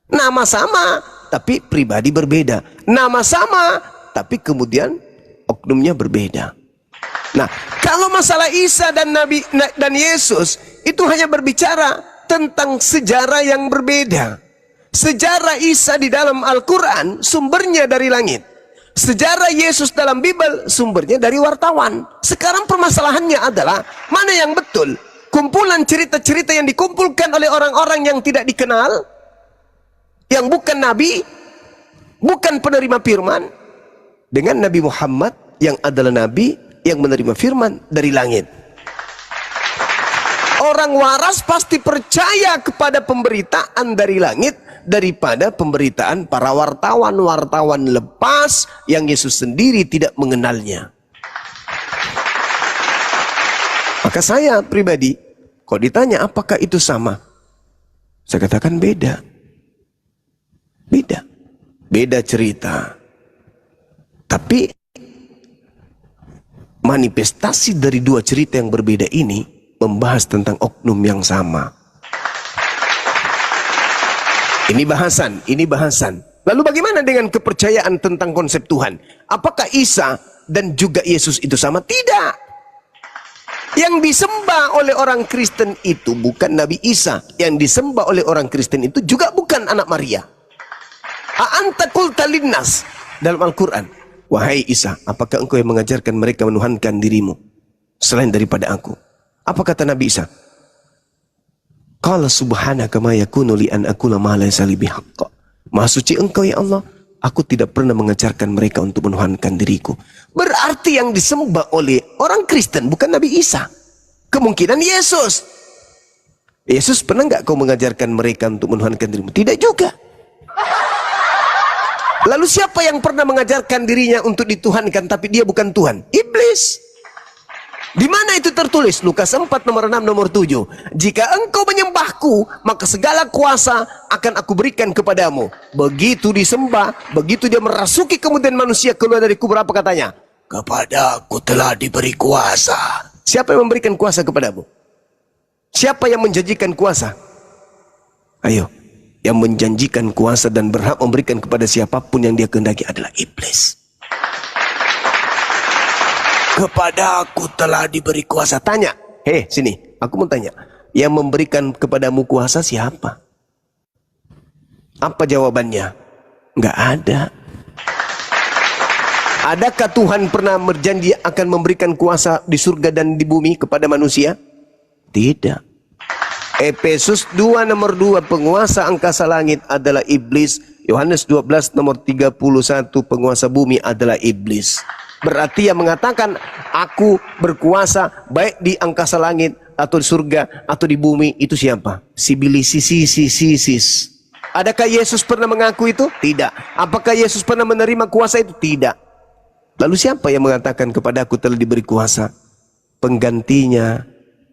Nama sama, tapi pribadi berbeda. Nama sama, tapi kemudian oknumnya berbeda. Nah, kalau masalah Isa dan Yesus itu hanya berbicara tentang sejarah yang berbeda. Sejarah Isa di dalam Al-Quran sumbernya dari langit. Sejarah Yesus dalam Bible sumbernya dari wartawan. Sekarang permasalahannya adalah mana yang betul? Kumpulan cerita-cerita yang dikumpulkan oleh orang-orang yang tidak dikenal, yang bukan nabi, bukan penerima firman, dengan Nabi Muhammad yang adalah nabi yang menerima firman dari langit. Orang waras pasti percaya kepada pemberitaan dari langit daripada pemberitaan para wartawan lepas yang Yesus sendiri tidak mengenalnya. Maka saya pribadi, kalau ditanya apakah itu sama, saya katakan beda. Beda cerita. Tapi manifestasi dari dua cerita yang berbeda ini membahas tentang oknum yang sama. Ini bahasan. Lalu bagaimana dengan kepercayaan tentang konsep Tuhan? Apakah Isa dan juga Yesus itu sama? Tidak. Yang disembah oleh orang Kristen itu bukan Nabi Isa. Yang disembah oleh orang Kristen itu juga bukan anak Maria. A'anta qulta linnas dalam Al-Quran. Wahai Isa, apakah engkau yang mengajarkan mereka menuhankan dirimu selain daripada aku? Apa kata Nabi Isa? Qala subhanaka ma yakunu li an aqula ma laysa li bihaqq. Maha suci engkau ya Allah, aku tidak pernah mengajarkan mereka untuk menuhankan diriku. Berarti yang disembah oleh orang Kristen bukan Nabi Isa. Kemungkinan Yesus. Yesus pernah nggak kau mengajarkan mereka untuk menuhankan dirimu? Tidak juga. Lalu siapa yang pernah mengajarkan dirinya untuk dituhankan tapi dia bukan Tuhan? Iblis. Di mana itu tertulis? Lukas 4 nomor 6 nomor 7. Jika engkau menyembahku, maka segala kuasa akan aku berikan kepadamu. Begitu disembah, begitu dia merasuki kemudian manusia keluar dari kubur, apa katanya? Kepadaku telah diberi kuasa. Siapa yang memberikan kuasa kepadamu? Siapa yang menjanjikan kuasa? Ayo, yang menjanjikan kuasa dan berhak memberikan kepada siapapun yang dia kehendaki adalah iblis. Kepada aku telah diberi kuasa. Tanya, sini, aku mau tanya, yang memberikan kepadamu kuasa siapa? Apa jawabannya? Nggak ada. Adakah Tuhan pernah berjanji akan memberikan kuasa di surga dan di bumi kepada manusia? Tidak. Efesus 2 nomor 2, penguasa angkasa langit adalah iblis. Yohanes 12 nomor 31, penguasa bumi adalah iblis. Berarti yang mengatakan aku berkuasa baik di angkasa langit atau di surga atau di bumi, itu siapa? Sibilisisis. Adakah Yesus pernah mengaku itu? Tidak. Apakah Yesus pernah menerima kuasa itu? Tidak. Lalu siapa yang mengatakan kepada aku telah diberi kuasa? Penggantinya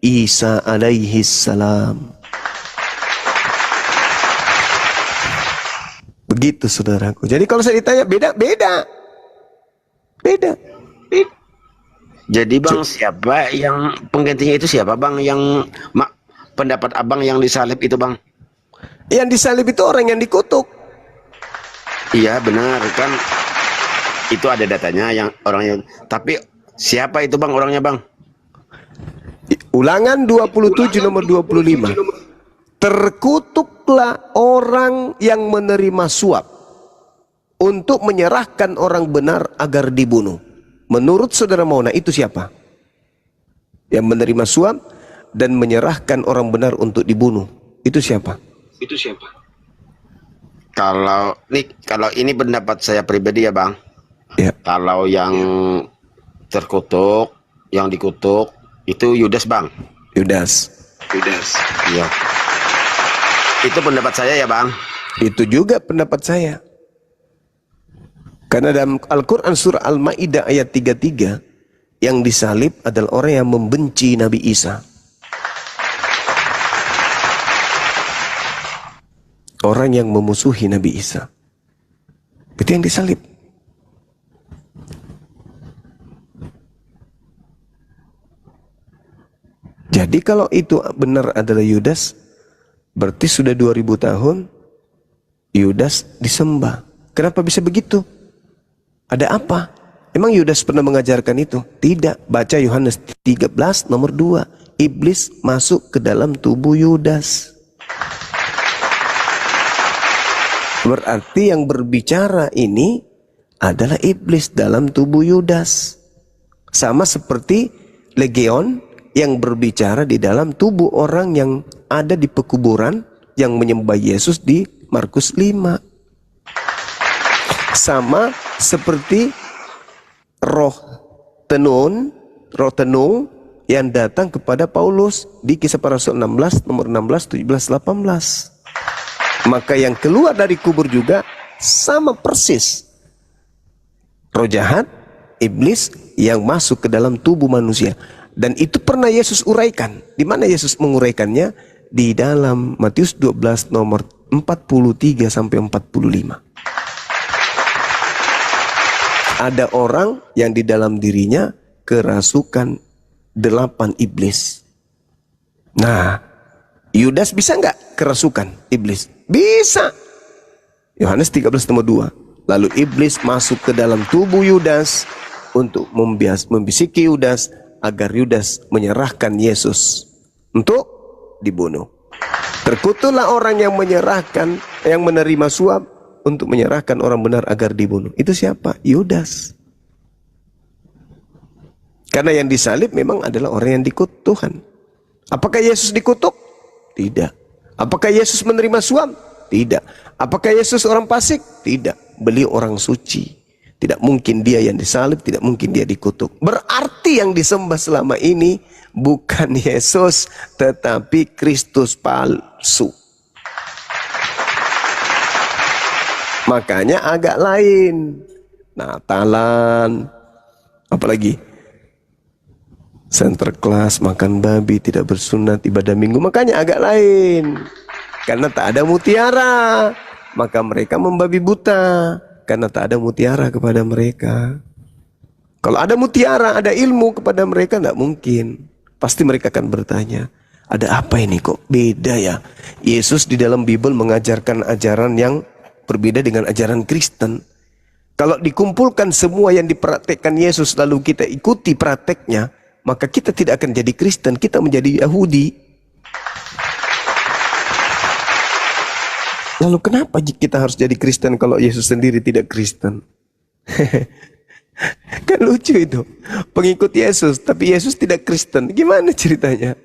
Isa alaihi salam. Begitu saudaraku. Jadi kalau saya ditanya beda. Beda. Jadi bang, siapa yang penggantinya itu siapa bang? Yang pendapat abang yang disalib itu bang? Yang disalib itu orang yang dikutuk. Iya benar kan, itu ada datanya yang orangnya. Tapi siapa itu bang orangnya bang? Ulangan 27 nomor 25. Terkutuklah orang yang menerima suap untuk menyerahkan orang benar agar dibunuh. Menurut saudara Mauna, itu siapa? Yang menerima suap dan menyerahkan orang benar untuk dibunuh. Itu siapa? Itu siapa? Kalau ini pendapat saya pribadi ya bang. Ya. Kalau yang terkutuk, yang dikutuk itu Yudas bang. Yudas. Iya. Itu pendapat saya ya bang. Itu juga pendapat saya. Karena dalam Al-Quran surah Al-Ma'idah ayat 33, yang disalib adalah orang yang membenci Nabi Isa. Orang yang memusuhi Nabi Isa. Itu yang disalib. Jadi kalau itu benar adalah Yudas, berarti sudah 2000 tahun Yudas disembah. Kenapa bisa begitu? Ada apa? Emang Yudas pernah mengajarkan itu? Tidak. Baca Yohanes 13 nomor 2. Iblis masuk ke dalam tubuh Yudas. Berarti yang berbicara ini adalah iblis dalam tubuh Yudas. Sama seperti Legion yang berbicara di dalam tubuh orang yang ada di pekuburan yang menyembah Yesus di Markus 5. Sama seperti roh tenung yang datang kepada Paulus di Kisah Para Rasul 16 nomor 16, 17, 18. Maka yang keluar dari kubur juga sama persis. Roh jahat, iblis yang masuk ke dalam tubuh manusia. Dan itu pernah Yesus uraikan. Di mana Yesus menguraikannya? Di dalam Matius 12 nomor 43 sampai 45. Ada orang yang di dalam dirinya kerasukan 8 iblis. Nah, Yudas bisa nggak kerasukan iblis? Bisa. Yohanes 13 nomor 2. Lalu iblis masuk ke dalam tubuh Yudas untuk membisiki Yudas agar Yudas menyerahkan Yesus untuk dibunuh. Terkutuklah orang yang menyerahkan, yang menerima suap untuk menyerahkan orang benar agar dibunuh. Itu siapa? Yudas. Karena yang disalib memang adalah orang yang dikutuk Tuhan. Apakah Yesus dikutuk? Tidak. Apakah Yesus menerima suap? Tidak. Apakah Yesus orang fasik? Tidak. Beliau orang suci. Tidak mungkin dia yang disalib, tidak mungkin dia dikutuk. Berarti yang disembah selama ini bukan Yesus, tetapi Kristus palsu. Makanya agak lain. Natalan, apalagi Sinterklas, makan babi, tidak bersunat, ibadah minggu. Makanya agak lain. Karena tak ada mutiara, maka mereka membabi buta. Karena tak ada mutiara kepada mereka. Kalau ada mutiara, ada ilmu kepada mereka, tidak mungkin. Pasti mereka akan bertanya, ada apa ini kok beda ya? Yesus di dalam Bible mengajarkan ajaran yang berbeda dengan ajaran Kristen. Kalau dikumpulkan semua yang dipraktekkan Yesus lalu kita ikuti prakteknya, maka kita tidak akan jadi Kristen, kita menjadi Yahudi. Lalu kenapa kita harus jadi Kristen kalau Yesus sendiri tidak Kristen? Kan lucu itu. Pengikut Yesus, tapi Yesus tidak Kristen. Gimana ceritanya?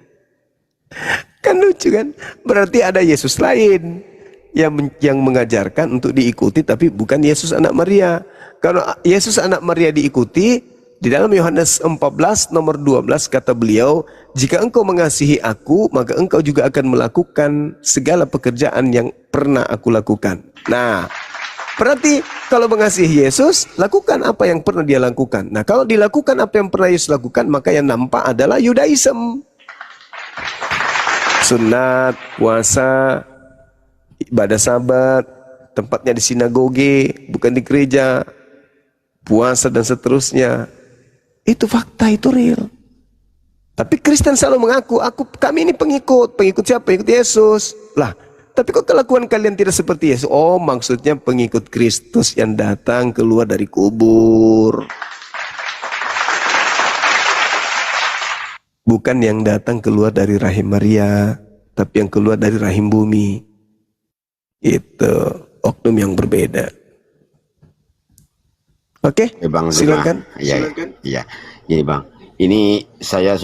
Kan lucu kan? Berarti ada Yesus lain yang mengajarkan untuk diikuti, tapi bukan Yesus anak Maria. Kalau Yesus anak Maria diikuti, di dalam Yohanes 14 nomor 12 kata beliau, jika engkau mengasihi aku, maka engkau juga akan melakukan segala pekerjaan yang pernah aku lakukan. Nah, berarti kalau mengasihi Yesus, lakukan apa yang pernah dia lakukan. Nah, kalau dilakukan apa yang pernah Yesus lakukan, maka yang nampak adalah Yudaism. Sunat, puasa, ibadah sabat, tempatnya di sinagoge, bukan di gereja. puasa dan seterusnya. Itu fakta, itu real. Tapi Kristen selalu mengaku, kami ini pengikut siapa? Pengikut Yesus. Lah, tapi kok kelakuan kalian tidak seperti Yesus? Oh, maksudnya pengikut Kristus yang datang keluar dari kubur. Bukan yang datang keluar dari rahim Maria, tapi yang keluar dari rahim bumi. Itu oknum yang berbeda. Oke, Bang silakan. Iya, iya. Gini Bang, ini saya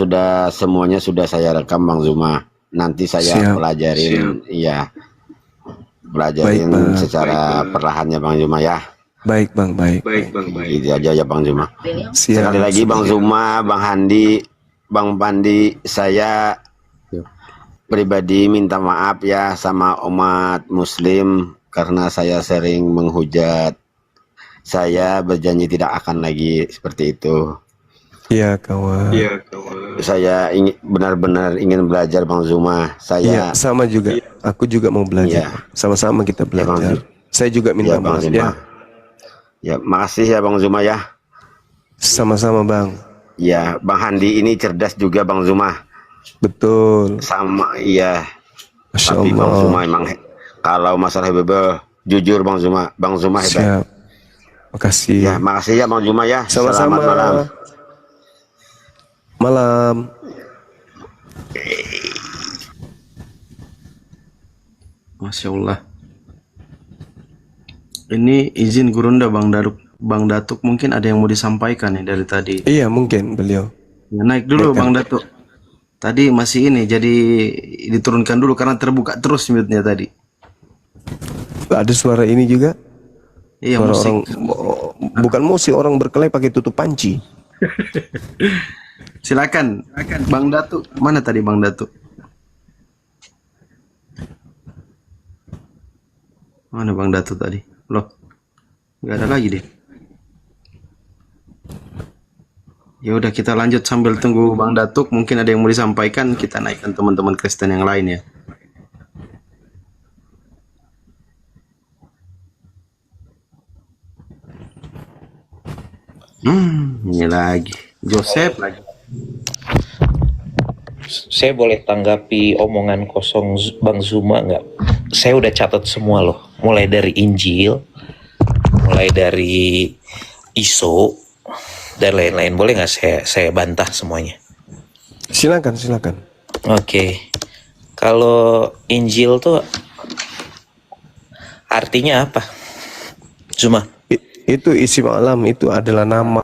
semuanya sudah saya rekam Bang Zuma. Nanti saya Siap. pelajarin, iya, pelajarin Baik, Bang. secara perlahannya Bang Zuma ya. Baik Bang, baik. Itu aja ya Bang Zuma. Siap. Sekali lagi Bang Zuma, Bang Handi, Bang Pandi, saya pribadi minta maaf ya sama umat muslim karena saya sering menghujat. Saya berjanji tidak akan lagi seperti itu. Iya kawan. Saya benar-benar ingin belajar Bang Zuma. Iya, Saya sama juga. Aku juga mau belajar. Iya. Sama-sama kita Bang belajar. Zuma. Saya juga minta ya Bang maaf Zuma. ya. Ya, makasih ya Bang Zuma ya. Sama-sama Bang. Ya, Bang Handi ini cerdas juga Bang Zuma. Betul. Sama iya. Masya Tapi Bang Allah. Zuma emang kalau masalah hebat, jujur Bang Zuma hebat. Siap. Makasih. Ya, makasih ya Bang Zuma ya. Sama-sama. Selamat malam. Malam. Masya Allah. Ini izin Gurunda Bang Datuk mungkin ada yang mau disampaikan nih dari tadi. Iya mungkin beliau. Ya, naik dulu Baikkan. Bang Datuk. Tadi masih ini jadi diturunkan dulu karena terbuka terus mute-nya tadi. Ada suara ini juga. Iya Suara musik. bukan musik, orang berkelahi pakai tutup panci. Silakan Bang Datuk. Mana tadi Bang Datuk? Mana Bang Datuk tadi? Loh. Nggak ada lagi deh. Ya udah kita lanjut sambil tunggu Bang Datuk, mungkin ada yang mau disampaikan, kita naikkan teman-teman Kristen yang lain ya. Ini lagi Joseph lagi. Saya boleh tanggapi omongan kosong Bang Zuma nggak? Saya udah catat semua loh, mulai dari Injil, mulai dari ISO dan lain-lain. Boleh nggak saya bantah semuanya? Silakan, silakan. Oke, kalau Injil tuh artinya apa, Zuma? Itu isim alam, itu adalah nama,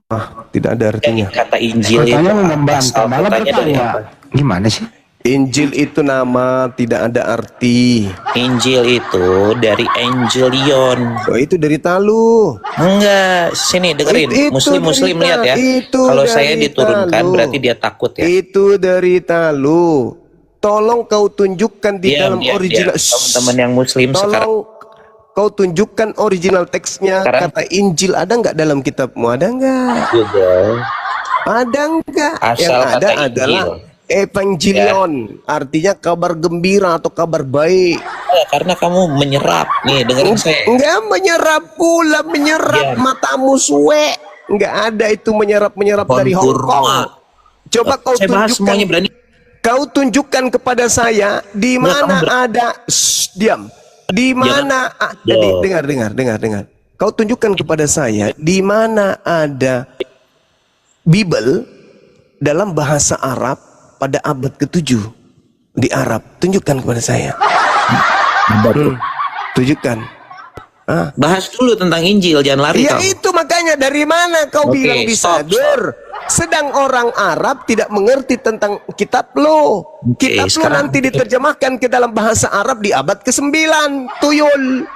tidak ada artinya. Kata Injil Katanya itu membantah, asal malah katanya dari bertanya. apa? Gimana sih? Injil itu nama, tidak ada arti. Injil itu dari Angelion. Oh, itu dari Talu. Enggak, sini dengerin. Itu Muslim dari lihat ya. itu Kalau dari saya diturunkan Talu. berarti dia takut ya. Itu dari Talu. Tolong kau tunjukkan di dalam original. Teman-teman yang Muslim sekarang. Tolong kau tunjukkan original teksnya. Sekarang- Kata Injil ada nggak dalam kitabmu? Ada nggak? Juga. Ada nggak? Asal Yang ada kata Injil. adalah Evangelion, artinya kabar gembira atau kabar baik. Karena kamu menyerap. Nih dengerin saya. Enggak menyerap pula, menyerap Iya. matamu suwe. Enggak ada itu menyerap dari Hong Kong. Konturma. Coba kau Saya bahas semuanya tunjukkan. berani. Kau tunjukkan kepada saya di Enggak, mana kamu ada. Shh, diam. Di mana? Jadi Loh. dengar. Kau tunjukkan kepada saya di mana ada Bible dalam bahasa Arab pada abad ke-7 di Arab. Tunjukkan kepada saya. Tunjukkan. Bahas dulu tentang Injil, jangan lari Ya kamu. itu makanya dari mana kau Oke, bilang bisa stop. Sedang orang Arab tidak mengerti tentang kitab lo. Oke, Kitab lo sekarang- nanti diterjemahkan ke dalam bahasa Arab di abad ke-9. Tuyul.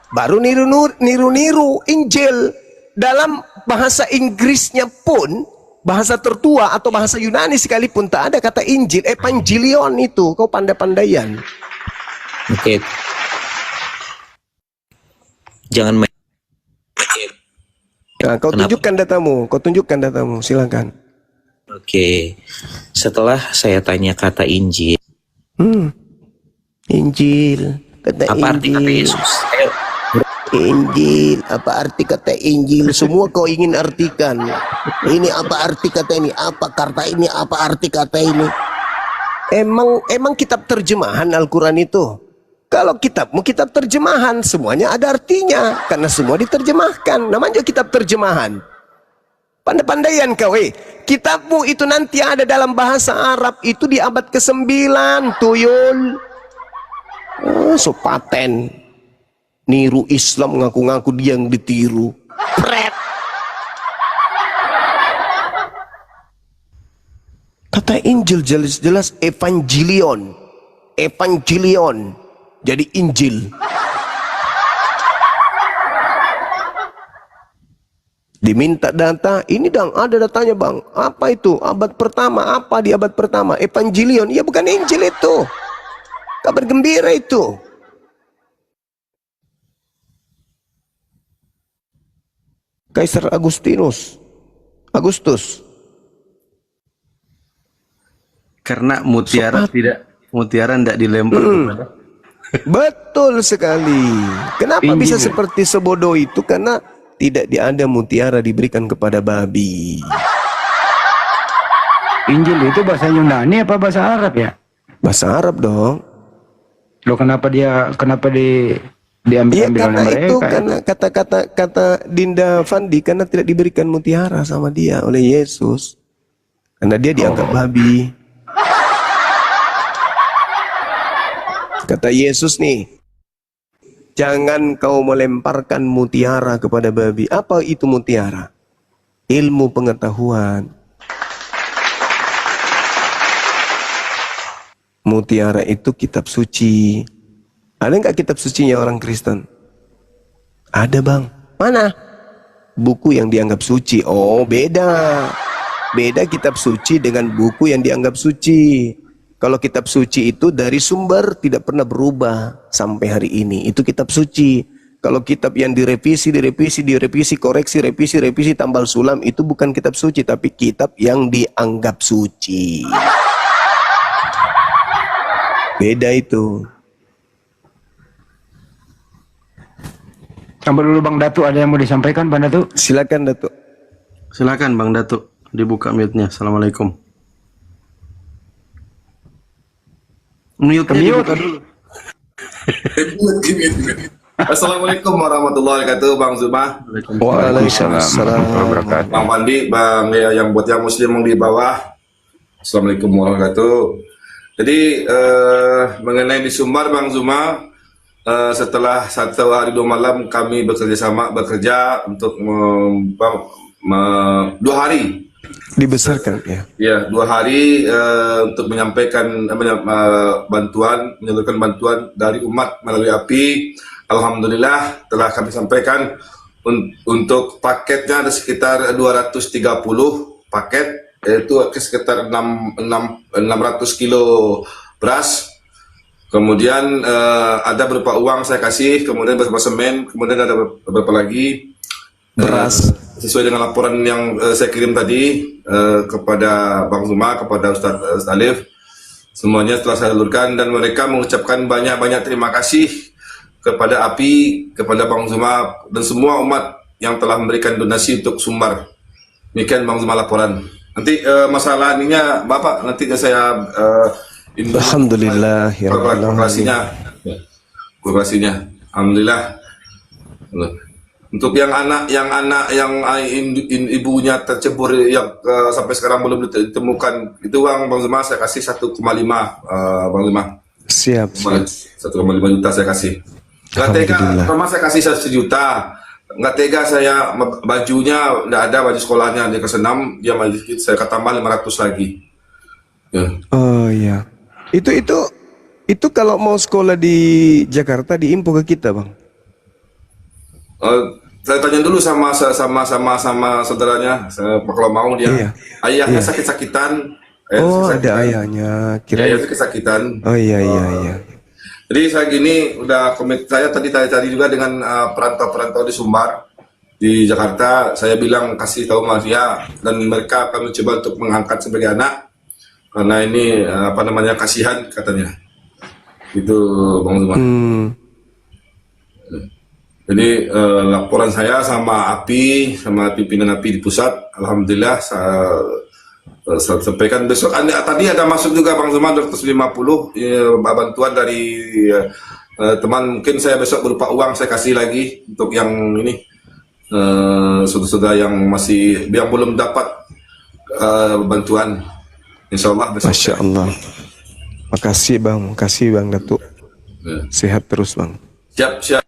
Baru niru-niru Injil. Dalam bahasa Inggrisnya pun, bahasa tertua atau bahasa Yunani sekalipun tak ada kata Injil. Evangelion itu. Kau pandai-pandaian. Oke. Jangan main. Nah, kau Kenapa? tunjukkan datamu. Silakan. Oke. Setelah saya tanya kata Injil, Injil. Kata apa arti kata Injil. Yesus? Injil, apa arti kata Injil? Semua kau ingin artikan. Ini apa arti kata ini? Apa kata ini? Apa arti kata ini? Emang kitab terjemahan Al-Quran itu? Kalau kitabmu kitab terjemahan, semuanya ada artinya. Karena semua diterjemahkan. Namanya kitab terjemahan. Pandai-pandaian kau, kitabmu itu nanti ada dalam bahasa Arab itu di abad ke-9, tuyul. So paten. Niru Islam, ngaku-ngaku dia yang ditiru. Pret. Kata Injil jelas-jelas evangelion. Evangelion. Jadi Injil. Diminta data, ini dong ada datanya bang. Apa itu? Abad pertama, apa di abad pertama? Evangelion, ya bukan Injil itu. Kabar gembira itu. Kaisar Agustus. Karena mutiara tidak dilempar kepada. Betul sekali. Kenapa bisa seperti sebodoh itu? Karena tidak ada mutiara diberikan kepada babi. Injil itu bahasa Yunani apa bahasa Arab ya? Bahasa Arab dong. Loh kenapa diambil Iya oleh karena mereka? itu, karena kata Dinda Fandi, karena tidak diberikan mutiara sama dia oleh Yesus. Karena dia dianggap babi. Kata Yesus nih, jangan kau melemparkan mutiara kepada babi. Apa itu mutiara? Ilmu pengetahuan. Mutiara itu kitab suci. Ada nggak kitab sucinya orang Kristen? Ada bang. Mana? Buku yang dianggap suci. Oh beda. Beda kitab suci dengan buku yang dianggap suci. Kalau kitab suci itu dari sumber tidak pernah berubah sampai hari ini. Itu kitab suci. Kalau kitab yang direvisi, koreksi, tambal sulam, itu bukan kitab suci, tapi kitab yang dianggap suci. Beda itu. Sampai dulu Bang Datuk, ada yang mau disampaikan Bang Datuk? Silakan Datuk. Silakan Bang Datuk, dibuka mute-nya. Assalamualaikum. Mute-nya dibuka dulu. Assalamualaikum warahmatullahi wabarakatuh, Bang Zuma, Waalaikumsalam. Bang Pandi, Bang yang buat yang muslim di bawah. Assalamualaikum warahmatullahi wabarakatuh. Jadi mengenai di Sumbar, Bang Zuma, setelah 1 hari 2 malam kami bekerja untuk 2 hari Dibesarkan ya. ya 2 hari untuk menyampaikan menyalurkan bantuan dari umat melalui API. Alhamdulillah telah kami sampaikan untuk paketnya ada sekitar 230 paket, yaitu sekitar 600 kilo beras. Kemudian ada berupa uang saya kasih, kemudian berupa semen, kemudian ada beberapa lagi Beras. Sesuai dengan laporan yang saya kirim tadi kepada Bang Zuma, kepada Ustadz Alif, semuanya telah saya salurkan dan mereka mengucapkan banyak-banyak terima kasih kepada API, kepada Bang Zuma dan semua umat yang telah memberikan donasi untuk Sumbar. Demikian Bang Zuma laporan. Nanti masalah ininya Bapak nanti saya Alhamdulillah ya Kurasinya. Alhamdulillah. Untuk yang anak yang ibunya tercebur yang sampai sekarang belum ditemukan, itu Bang Zuma saya kasih 1,5 Bang Zuma. Siap. 1,5 juta saya kasih. Nggak tega, pertama saya kasih 1 juta. Nggak tega saya, bajunya nggak ada, baju sekolahnya dia kesenam, dia saya tambah 500 lagi. Ya. Oh iya. Itu kalau mau sekolah di Jakarta diinfo ke kita, Bang. Saya tanya dulu sama saudaranya, kalau mau dia. Iya. Ayahnya Iya. sakit-sakitan. Oh, ada ayahnya. Ayahnya sakit-sakitan. Oh iya. Jadi saya gini, udah komit saya tadi juga dengan perantau-perantau di Sumbar, di Jakarta. Saya bilang kasih tahu Maria dan mereka akan mencoba untuk mengangkat sebagai anak karena ini kasihan katanya. Itu Bang Zuma. Jadi laporan saya sama API, sama pimpinan API di pusat, alhamdulillah saya sampaikan besok. Tadi ada masuk juga Bang Zuma 250 bantuan dari teman. Mungkin saya besok berupa uang saya kasih lagi untuk yang ini saudara-saudara yang belum dapat bantuan. Insya Allah besok. Masya Allah. Makasih Bang Datuk. Ya. Sehat terus Bang. Siap.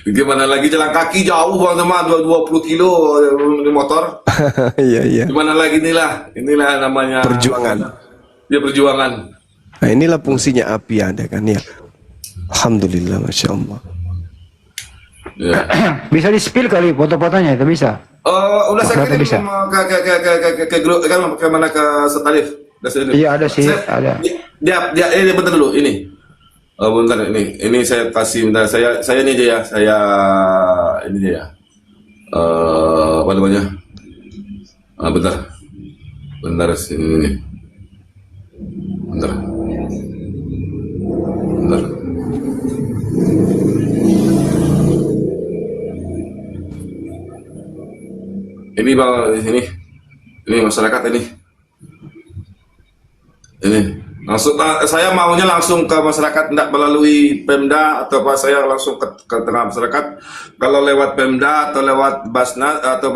Gimana lagi jalan kaki jauh Bang Zuma, 20 kilo di motor. Iya. Gimana lagi inilah namanya Perjuangan. Ya, perjuangan. Nah, inilah fungsinya API ada kan ya. Alhamdulillah, Masya Allah. Ya. Bisa di-spill kali foto-fotonya itu bisa. Udah saya Berapa kirim bisa? ke grup kan, ke mana, ke Setalif. Iya ada sih, ada. Dia ini bentar dulu ini. Bentar ini saya kasih, bentar saya ini aja ya, saya ini aja ya. Apa namanya? Bentar sini. Bentar. Ini Bang, ini masyarakat ini. Langsung, saya maunya langsung ke masyarakat, tidak melalui Pemda atau apa, saya langsung ke tengah masyarakat. Kalau lewat Pemda atau lewat Basnas atau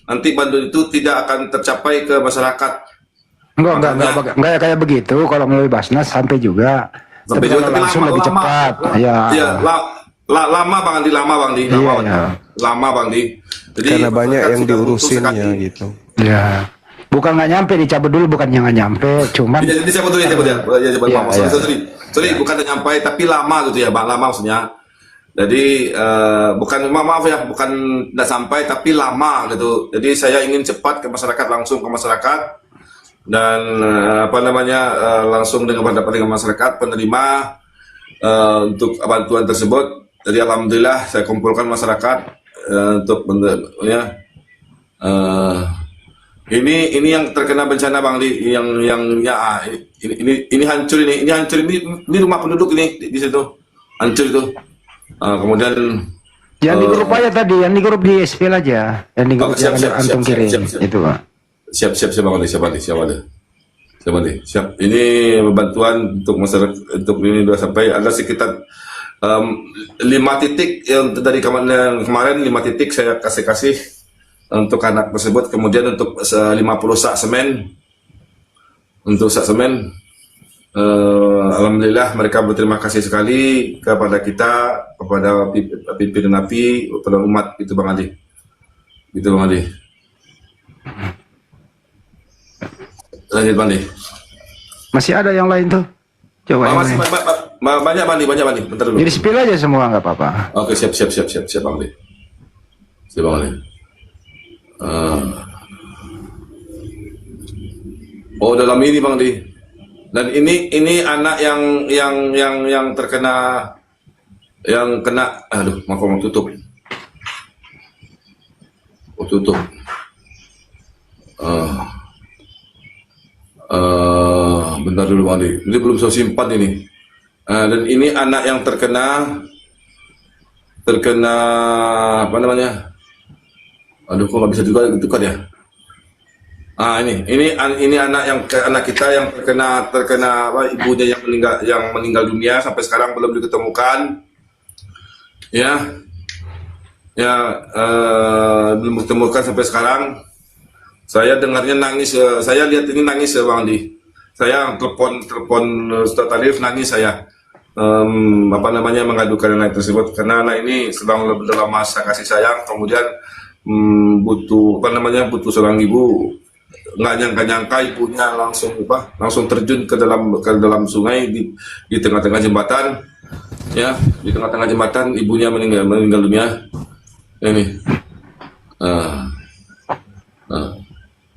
nanti bantuan itu tidak akan tercapai ke masyarakat. Enggak kayak begitu. Kalau melalui Basnas sampai juga. Sampai Tapi juga, kalau tapi langsung lama, lebih cepat. Ya. Iya, lama Bang Andi. Lama Bang Andi. Jadi Karena banyak masyarakat yang sudah butuh diurusinnya sekali. gitu. Ya. Bukan nggak nyampe, dicabut dulu, bukannya nggak nyampe, cuman. Jadi saya betul ya. Iya, iya. Sorry, bukan nyampai tapi lama gitu ya, Bang. Lama maksudnya. Jadi bukan, maaf ya, bukan tidak sampai tapi lama gitu. Jadi saya ingin cepat ke masyarakat, langsung ke masyarakat dan langsung berhadapan dengan masyarakat penerima untuk bantuan tersebut. Jadi alhamdulillah saya kumpulkan masyarakat untuk ini yang terkena bencana Bang Li, ini hancur ini rumah penduduk ini di situ hancur itu. Kemudian Yang di grup aja tadi, yang di grup di SPL aja, yang di grup yang antum kirim itu Pak. Siap Bang Ali, siap. Ini bantuan untuk masyarakat, untuk ini sudah sampai ada sekitar 5 titik yang dari kemarin 5 titik saya kasih untuk anak tersebut. Kemudian untuk 50 sak semen, untuk sak semen, alhamdulillah mereka berterima kasih sekali kepada kita, kepada pimpinan API, kepada umat itu Bang Adi. Gitu Bang Adi. Lanjut Bang Adi. Masih ada yang lain tuh? Coba yang Masih lain. banyak Bang Adi. Bentar dulu. Jadi spill aja semua nggak apa-apa. Oke, siap Bang Adi. Siap Bang Adi. Dalam ini Bang Adi. Dan ini anak yang terkena, yang kena, mau tutup. Tutup. Bentar dulu Bang Adi. Ini belum saya simpan ini. Dan ini anak yang terkena apa namanya? Kok nggak bisa juga dekat ya? Ini anak kita yang terkena apa, ibunya yang meninggal dunia sampai sekarang belum diketemukan. Belum ditemukan sampai sekarang. Saya dengarnya nangis, saya lihat ini nangis ya Bang Andi. Saya telepon Ustaz Alif, nangis saya. Mengadukan anak tersebut karena anak ini sedang dalam masa kasih sayang, kemudian butuh seorang ibu. Nggak nyangka ibunya langsung terjun ke dalam sungai di tengah-tengah jembatan, ya, di tengah-tengah jembatan ibunya meninggal dunia. Ini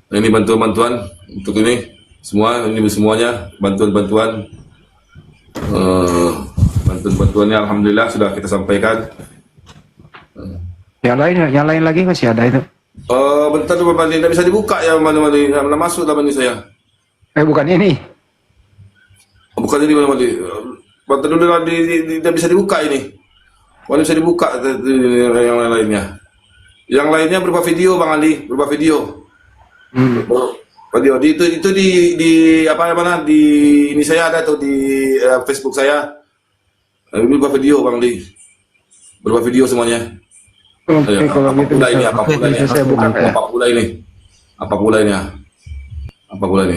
ini bantuan untuk ini semuanya bantuan-bantuannya alhamdulillah sudah kita sampaikan. Yang lain lagi masih ada itu. Bentar dulu Bang, tidak bisa dibuka ya, mana masuk dalam ini saya. Bukan ini. Bukan ini Bang. Bentar dulu tidak bisa dibuka ini. Kalau bisa dibuka yang lainnya. Yang lainnya berupa video Bang Ali, berupa video. Video itu di apa mana di ini saya ada tuh di Facebook saya. Ini berupa video Bang Ali. Berupa video semuanya. Oke, kalau gitu bisa. Apa pula ini? Bisa saya buka ya. Apa pula ini? Apa pula ini? Apa pula ini?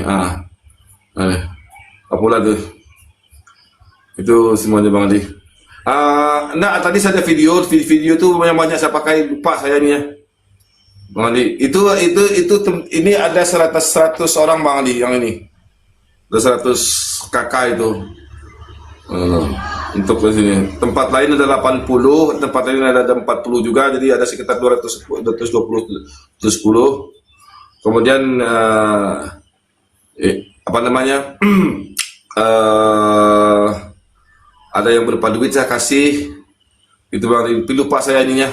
Apa pula tuh? Itu semuanya Bang Ali. Nah, tadi saya ada video tuh yang banyak saya pakai, lupa saya ini ya. Bang Ali, ini ada 100 orang Bang Ali yang ini. Ada 100 kakak itu. Untuk di sini. Tempat lain ada 80, tempat lain ada 40 juga, jadi ada sekitar 220. Kemudian apa namanya? Ada yang berupa duit saya kasih. Itu Bang Ali. Lupa saya ininya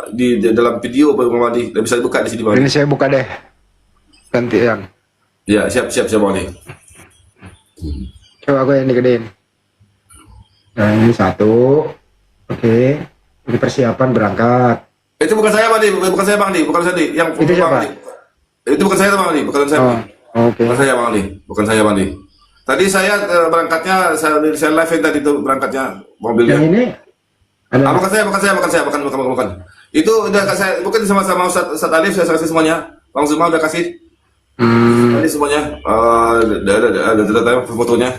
di dalam video Bang Ali. Bisa dibuka di sini Bang Ali. Ini saya buka deh. Gantian. Ya, siap Bang Ali. Coba aku yang digedein. Nah, ini satu. Oke. Ini persiapan berangkat. Itu bukan saya Bang Ali, bukan saya Bang Ali, bukan saya yang Itu siapa? Bang Ali. Itu bukan saya Bang Ali, bukan saya. Bang Ali. Oke. Bukan saya Bang Ali, bukan saya Bang Ali. Tadi saya berangkatnya saya live tadi itu berangkatnya mobilnya. Yang ini ada. Bukan. Itu udah saya bukan sama-sama Ustaz Alif saya kasih semuanya. Bang Zuma udah kasih. Tadi semuanya ada fotonya.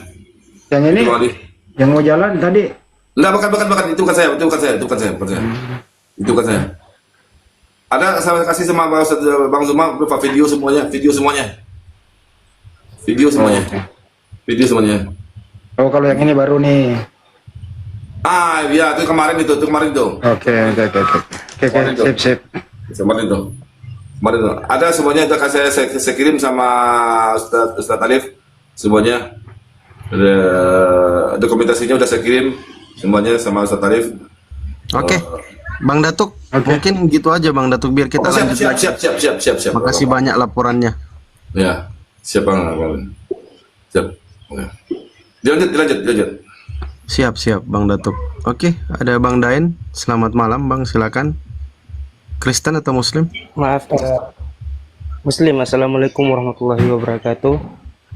Yang ini. Itu Bang Ali. Yang mau jalan tadi. Enggak, bukan. Itu bukan saya. Itu bukan saya. Ada saya kasih sama Bang Zuma berupa video semuanya. Video semuanya. Oh, kalau yang ini baru nih. Iya, itu kemarin itu. Oke, sip. Kemarin itu. Ada semuanya itu saya kirim sama Ustaz Alif semuanya. Dokumentasinya udah saya kirim semuanya sama Ustaz Alif. Oke. Bang Datuk, mungkin gitu aja Bang Datuk biar kita lanjut lagi. Siap. Makasih banyak laporannya. Ya, siap Bang. Siap. Dilanjut. Siap Bang Datuk. Oke, ada Bang Daen. Selamat malam Bang, silakan. Kristen atau Muslim? Maaf, Muslim. Assalamualaikum warahmatullahi wabarakatuh.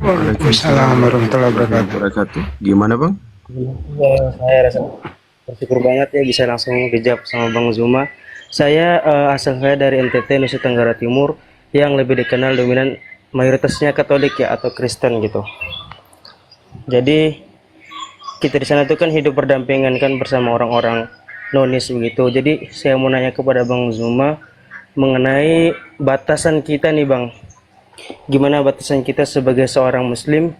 Waalaikumsalam warahmatullahi wabarakatuh. Gimana Bang? Ya, saya rasa bersyukur banget ya bisa langsung dijawab sama Bang Zuma. Saya asal saya dari NTT, Nusa Tenggara Timur, yang lebih dikenal dominan mayoritasnya Katolik ya atau Kristen gitu. Jadi kita di sana tuh kan hidup berdampingan kan bersama orang-orang nonis begitu. Jadi saya mau nanya kepada Bang Zuma mengenai batasan kita nih Bang. Gimana batasan kita sebagai seorang Muslim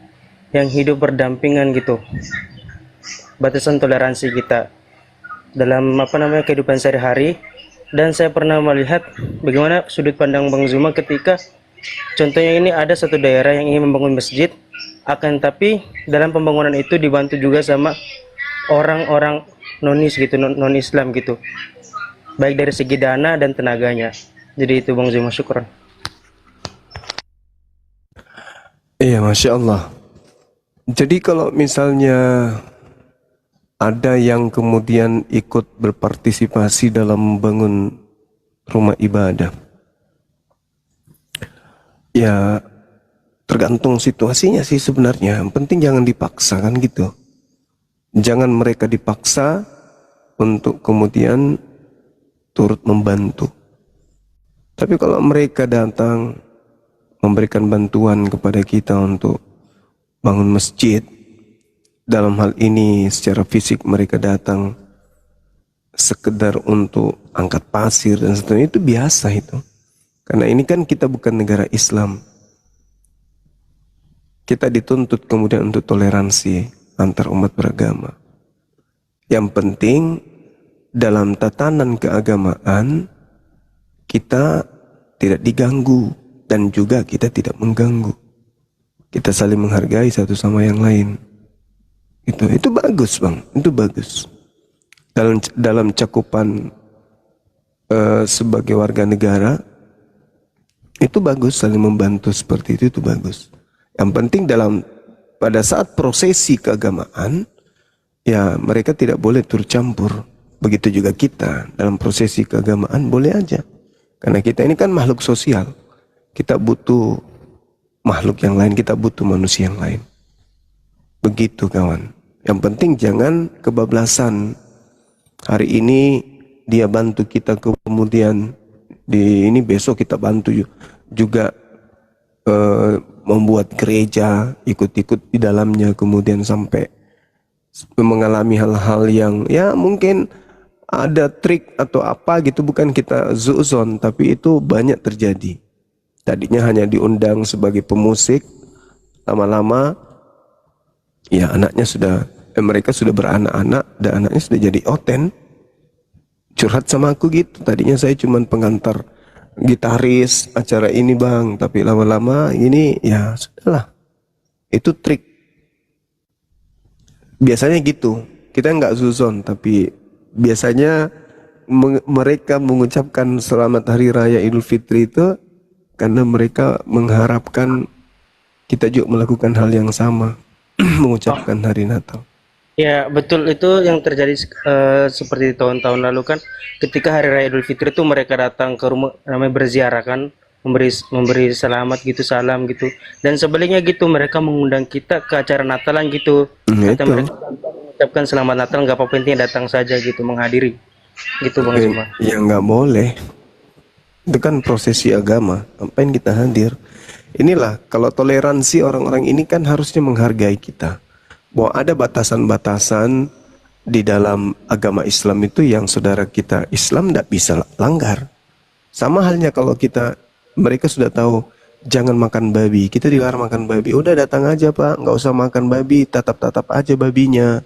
yang hidup berdampingan gitu? Batasan toleransi kita dalam kehidupan sehari-hari. Dan saya pernah melihat bagaimana sudut pandang Bang Zuma ketika contohnya ini ada satu daerah yang ingin membangun masjid, akan tapi dalam pembangunan itu dibantu juga sama orang-orang nonis gitu, non Islam gitu, baik dari segi dana dan tenaganya. Jadi itu Bang Zuma, syukran. Iya, Masya Allah. Jadi kalau misalnya ada yang kemudian ikut berpartisipasi dalam membangun rumah ibadah, ya tergantung situasinya sih sebenarnya. Yang penting jangan dipaksa kan gitu. Jangan mereka dipaksa untuk kemudian turut membantu. Tapi kalau mereka datang memberikan bantuan kepada kita untuk bangun masjid, dalam hal ini secara fisik mereka datang sekedar untuk angkat pasir dan seterusnya, itu biasa itu. Karena ini kan kita bukan negara Islam. Kita dituntut kemudian untuk toleransi antar umat beragama. Yang penting dalam tatanan keagamaan kita tidak diganggu dan juga kita tidak mengganggu. Kita saling menghargai satu sama yang lain. Itu bagus Bang, itu bagus. Dalam cakupan sebagai warga negara itu bagus, saling membantu seperti itu bagus. Yang penting pada saat prosesi keagamaan ya mereka tidak boleh turut campur. begitu juga kita dalam prosesi keagamaan boleh aja. Karena kita ini kan makhluk sosial. Kita butuh makhluk yang lain, kita butuh manusia yang lain. Begitu kawan. Yang penting jangan kebablasan. Hari ini dia bantu kita, kemudian di ini besok kita bantu juga membuat gereja, ikut-ikut di dalamnya, kemudian sampai mengalami hal-hal yang ya mungkin ada trik atau apa gitu, bukan kita zuzon, tapi itu banyak terjadi. Tadinya hanya diundang sebagai pemusik, lama-lama ya anaknya sudah mereka sudah beranak-anak dan anaknya sudah jadi oten. Curhat sama aku gitu, tadinya saya cuma pengantar gitaris acara ini bang, tapi lama-lama ini ya sudahlah, itu trik. Biasanya gitu, kita nggak zuzon, tapi biasanya mereka mengucapkan selamat hari raya Idul Fitri itu karena mereka mengharapkan kita juga melakukan hal yang sama, mengucapkan hari Natal. Ya betul, itu yang terjadi seperti tahun-tahun lalu kan, ketika hari raya Idul Fitri itu mereka datang ke rumah, namanya berziarah kan, memberi selamat gitu, salam gitu, dan sebaliknya gitu mereka mengundang kita ke acara Natalan gitu. Kata mereka mengucapkan selamat Natal, nggak apa-apa, intinya datang saja gitu, menghadiri gitu Bang Zuma. Ya nggak boleh, itu kan prosesi agama, ngapain kita hadir? Inilah kalau toleransi, orang-orang ini kan harusnya menghargai kita, bahwa ada batasan-batasan di dalam agama Islam itu yang saudara kita Islam tidak bisa langgar. Sama halnya kalau mereka sudah tahu jangan makan babi, kita dilarang makan babi, udah datang aja pak, nggak usah makan babi, tatap-tatap aja babinya.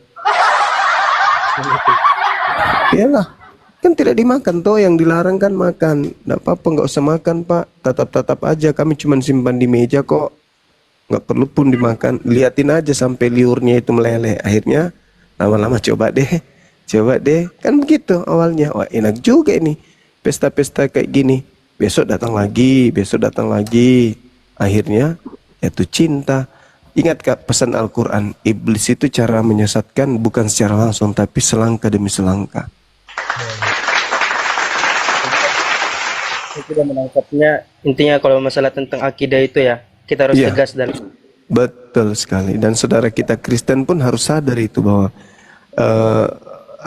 Iyalah, kan tidak dimakan toh, yang dilarang kan makan. Tidak apa-apa, nggak usah makan pak, tatap-tatap aja, kami cuma simpan di meja kok, nggak perlu pun dimakan, liatin aja sampai liurnya itu meleleh. Akhirnya lama-lama coba deh, kan begitu awalnya. Wah enak juga ini pesta-pesta kayak gini, besok datang lagi, akhirnya yaitu cinta. Ingat kak pesan Al-Quran, iblis itu cara menyesatkan bukan secara langsung tapi selangkah demi selangkah. Saya sudah menangkapnya. Intinya kalau masalah tentang akidah itu ya, kita harus tegas dan betul sekali. Dan saudara kita Kristen pun harus sadar itu, bahwa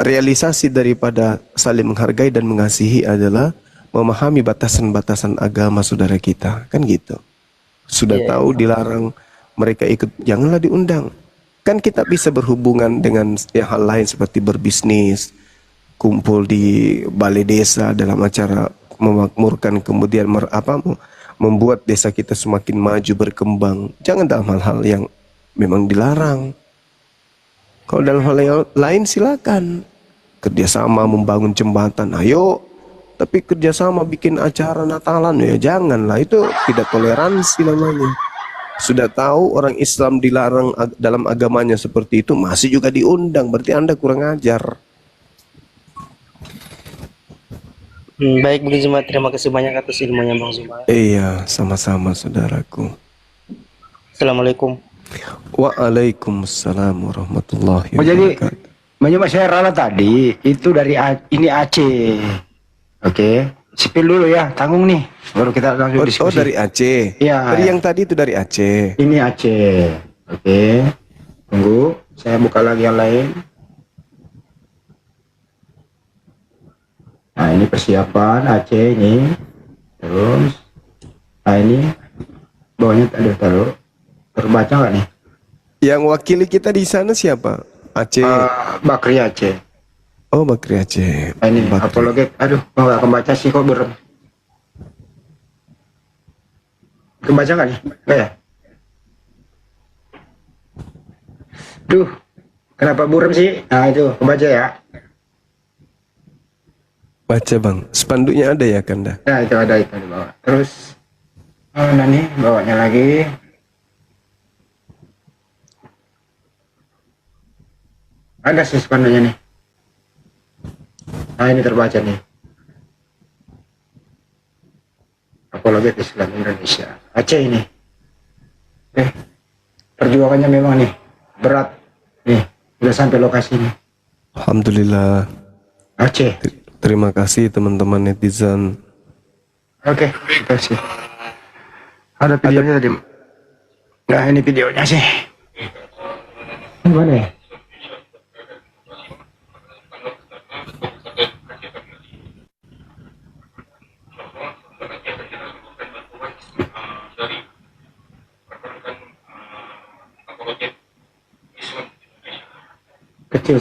realisasi daripada saling menghargai dan mengasihi adalah memahami batasan-batasan agama saudara kita, kan gitu. Sudah tahu dilarang, mereka ikut, janganlah diundang. Kan kita bisa berhubungan dengan hal lain seperti berbisnis, kumpul di balai desa dalam acara memakmurkan, kemudian membuat desa kita semakin maju berkembang. Jangan dalam hal-hal yang memang dilarang. Kalau dalam hal yang lain silakan. Kerjasama membangun jembatan, ayo. Tapi kerjasama bikin acara Natalan ya janganlah, itu tidak toleransi namanya. Sudah tahu orang Islam dilarang dalam agamanya seperti itu, masih juga diundang, berarti Anda kurang ajar. Baik Bang Zuma, terima kasih banyak atas ilmunya Bang Zuma. Iya, sama-sama saudaraku. Assalamualaikum. Waalaikumsalam warahmatullahi Jadi wabarakatuh. saya rala tadi itu dari ini Aceh. Oke, sipil dulu ya, tanggung nih, baru kita langsung diskusi. Oh dari Aceh. Iya. Dari yang tadi itu dari Aceh. Ini Aceh. Oke, tunggu, saya buka lagi yang lain. Nah ini persiapan Aceh ini, terus, nah ini bawahnya taruh, terbaca nggak nih? Yang wakili kita di sana siapa? Aceh. Bakri Aceh. Oh Bakri Aceh. Nah, ini apologet, aduh, nggak kebaca sih kok berem. Kebaca nggak nih? Nggak ya? Duh, kenapa burem sih? Nah itu, kebaca ya. Baca bang, spanduknya ada ya Kanda? Nah itu ada itu di bawah. Terus, nah nih bawahnya lagi. Ada sih spanduknya nih. Nah ini terbaca nih. Apologet Islam Indonesia. Aceh ini. Perjuangannya memang nih berat. Nih, udah sampai lokasi ini. Alhamdulillah. Aceh. Terima kasih teman-teman netizen. Oke, terima kasih. Ada videonya tadi. Nah, ini videonya sih. Mana ya? Kecil